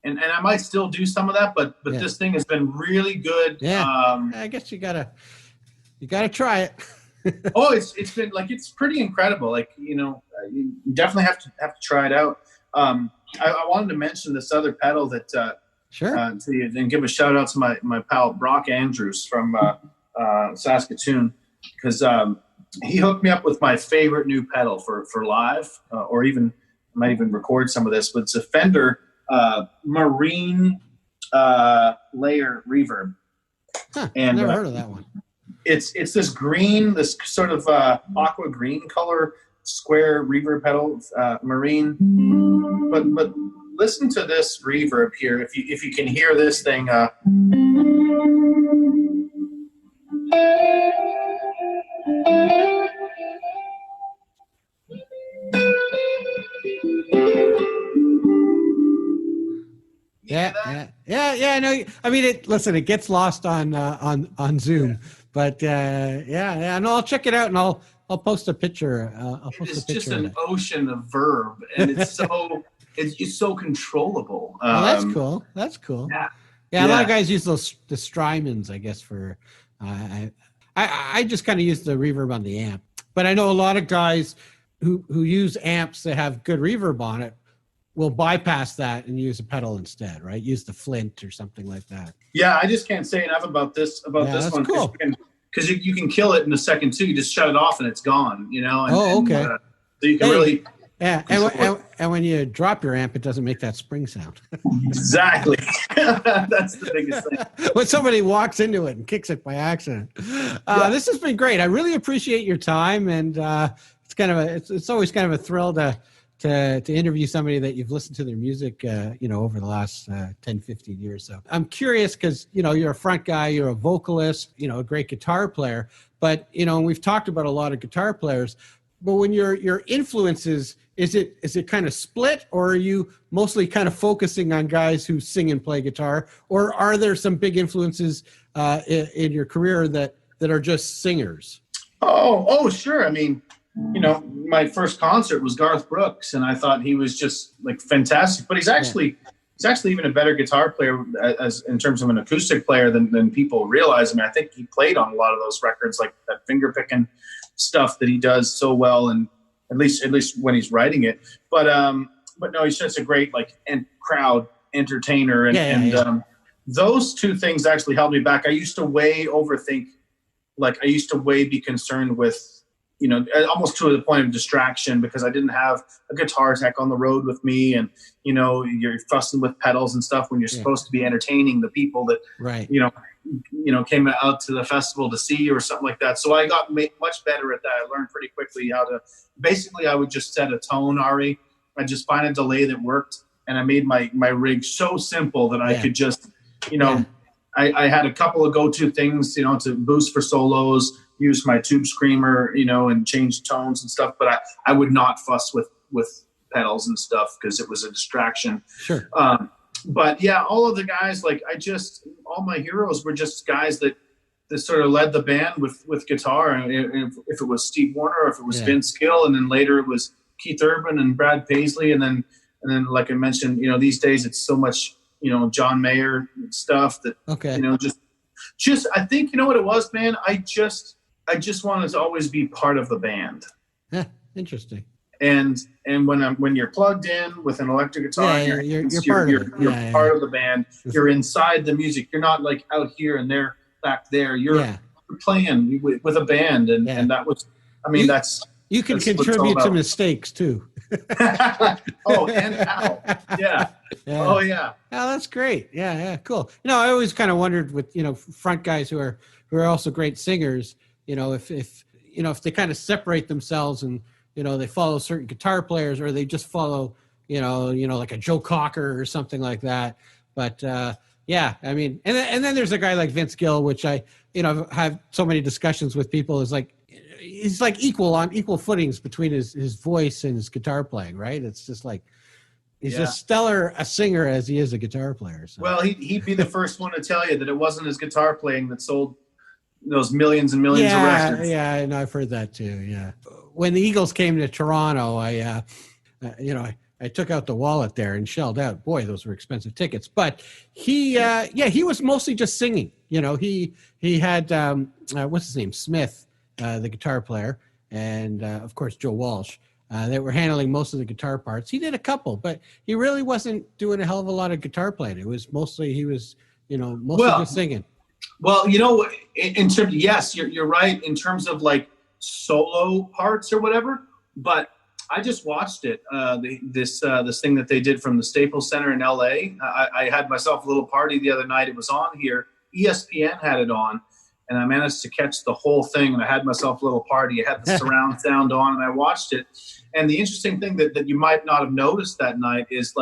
and I might still do some of that, but this thing has been really good. Yeah, I guess you gotta try it. It's been like, it's pretty incredible. Like, you definitely have to try it out. I wanted to mention this other pedal that to you, and give a shout out to my pal Brock Andrews from Saskatoon, because he hooked me up with my favorite new pedal for live, or even I might even record some of this, but it's a Fender Marine layer reverb. And never heard of that one. It's this green, this sort of aqua green color square reverb pedal, Marine. But listen to this reverb here. If you can hear this thing. Yeah. No, I mean, it gets lost on Zoom, but and I'll check it out, and I'll post a picture. I'll post It's a picture just an ocean of verb, and it's so it's so controllable. That's cool. That's cool. Yeah. A lot of guys use the Strymons, I guess, for. I just kind of use the reverb on the amp, but I know a lot of guys who use amps that have good reverb on it will bypass that and use a pedal instead, right? Use the Flint or something like that. Yeah, I just can't say enough about this one. Cool. Because you can kill it in a second too. You just shut it off and it's gone. You know. Okay. So you can really. Yeah, and when you drop your amp, it doesn't make that spring sound. Exactly. That's the biggest thing. When somebody walks into it and kicks it by accident. This has been great. I really appreciate your time, and it's always kind of a thrill to interview somebody that you've listened to their music, over the last 10, 15 years. So I'm curious because, you're a front guy, you're a vocalist, a great guitar player, but, we've talked about a lot of guitar players, but when your influences, is it kind of split, or are you mostly kind of focusing on guys who sing and play guitar, or are there some big influences in your career that are just singers? Oh, sure. I mean, my first concert was Garth Brooks, and I thought he was just like fantastic. But he's actually even a better guitar player as in terms of an acoustic player than people realize. I mean, I think he played on a lot of those records, like that finger picking stuff that he does so well, and at least when he's writing it. But no, he's just a great crowd entertainer, and those two things actually held me back. I used to way overthink, be concerned with, almost to the point of distraction, because I didn't have a guitar tech on the road with me, and you're fussing with pedals and stuff when you're supposed to be entertaining the people that came out to the festival to see you or something like that. So I got much better at that. I learned pretty quickly how to. Basically, I would just set a tone, Ari. I'd just find a delay that worked, and I made my rig so simple that I could just, I had a couple of go-to things, to boost for solos, use my tube screamer, and change tones and stuff. But I would not fuss with pedals and stuff because it was a distraction. Sure. But yeah, all of the guys, all my heroes were just guys that sort of led the band with guitar. And if it was Steve Warner, or if it was Vince Gill, and then later it was Keith Urban and Brad Paisley. And then like I mentioned, these days it's so much, John Mayer stuff that, just, I think, what it was, man, I just wanted to always be part of the band. Yeah. Interesting. And when you're plugged in with an electric guitar, you're part of the band. You're inside the music. You're not like out here and they're back there. You're playing with a band, and that was. I mean, you can contribute to mistakes too. Oh, and how? Yeah. Oh, yeah. Oh, that's great. Yeah, cool. I always kind of wondered with front guys who are also great singers. If they kind of separate themselves and they follow certain guitar players, or they just follow like a Joe Cocker or something like that. But I mean, and then there's a guy like Vince Gill, which I have so many discussions with people. Is like he's like on equal footings between his voice and his guitar playing, right? It's just like he's as stellar a singer as he is a guitar player. So. Well, he'd be the first one to tell you that it wasn't his guitar playing that sold those millions and millions of records. Yeah, and I've heard that too. Yeah, when the Eagles came to Toronto, I took out the wallet there and shelled out. Boy, those were expensive tickets. But he was mostly just singing. He had what's his name, Smith, the guitar player, and of course Joe Walsh. They were handling most of the guitar parts. He did a couple, but he really wasn't doing a hell of a lot of guitar playing. It was mostly just singing. Well, in terms, yes, you're right in terms of like solo parts or whatever. But I just watched it. This thing that they did from the Staples Center in LA. I had myself a little party the other night. It was on here. ESPN had it on, and I managed to catch the whole thing. And I had myself a little party. I had the surround sound on, and I watched it. And the interesting thing that you might not have noticed that night is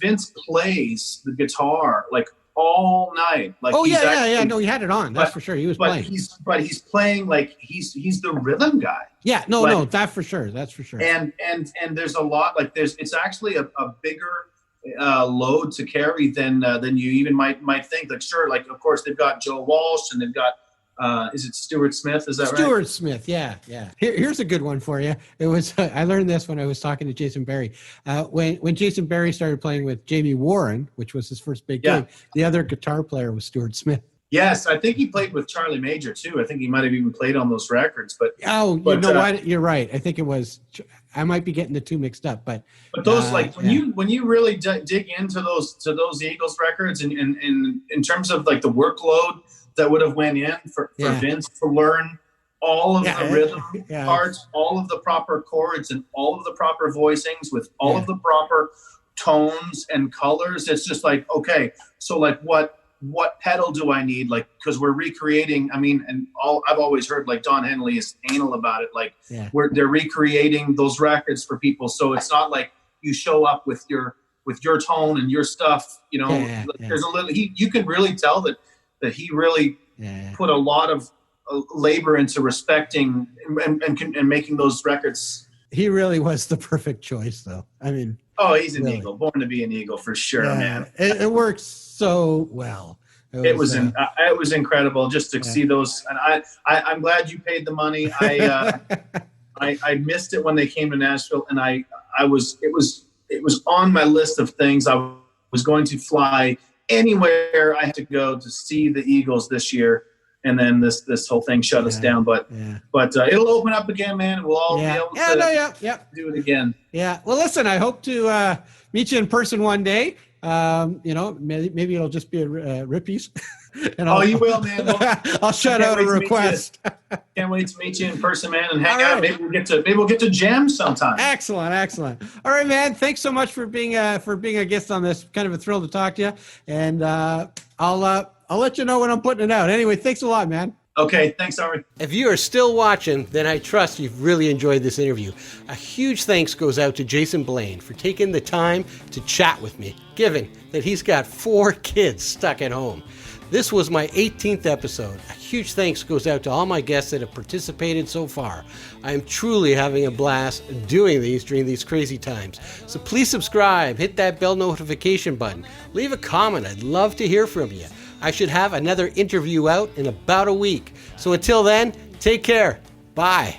Vince plays the guitar like all night. Like no, he had it on. That's for sure. He was playing. He's playing like he's the rhythm guy. Yeah, no, that for sure. That's for sure. And there's a lot it's actually a bigger load to carry than you even might think. Like sure, like of course they've got Joe Walsh and they've got is it Stuart Smith? Is that right? Stuart Smith, yeah. Here's a good one for you. It was I learned this when I was talking to Jason Barry. When Jason Barry started playing with Jamie Warren, which was his first big gig, the other guitar player was Stuart Smith. Yes, I think he played with Charlie Major too. I think he might have even played on those records. But you know what? You're right. I think it was. I might be getting the two mixed up, but those when you really dig into those Eagles records, and in terms of like the workload that would have went in for Vince to learn all of the rhythm parts, all of the proper chords, and all of the proper voicings with all of the proper tones and colors. It's just like, okay, so like what pedal do I need? Like, because we're recreating, I've always heard like Don Henley is anal about it. Like they're recreating those records for people. So it's not like you show up with your tone and your stuff, there's a little, you can really tell that he really put a lot of labor into respecting and making those records. He really was the perfect choice though. He's an Eagle, born to be an Eagle for sure, man. It works so well. It was incredible just to see those. And I'm glad you paid the money. I missed it when they came to Nashville, and it was on my list of things. I was going to fly anywhere I had to go to see the Eagles this year. And then this whole thing shut us down, but it'll open up again, man. And we'll all be able to do it again. Yeah. Well, listen, I hope to meet you in person one day. Maybe it'll just be a Rippies. And you will, man. I'll shut out a request. Can't wait to meet you in person, man, and hang out. Maybe we'll get to jam sometime. Excellent. All right, man. Thanks so much for being a guest on this. Kind of a thrill to talk to you, and I'll let you know when I'm putting it out. Anyway, thanks a lot, man. Okay, thanks, Howard. If you are still watching, then I trust you've really enjoyed this interview. A huge thanks goes out to Jason Blaine for taking the time to chat with me, given that he's got 4 kids stuck at home. This was my 18th episode. A huge thanks goes out to all my guests that have participated so far. I am truly having a blast doing these during these crazy times. So please subscribe, hit that bell notification button, leave a comment. I'd love to hear from you. I should have another interview out in about a week. So until then, take care. Bye.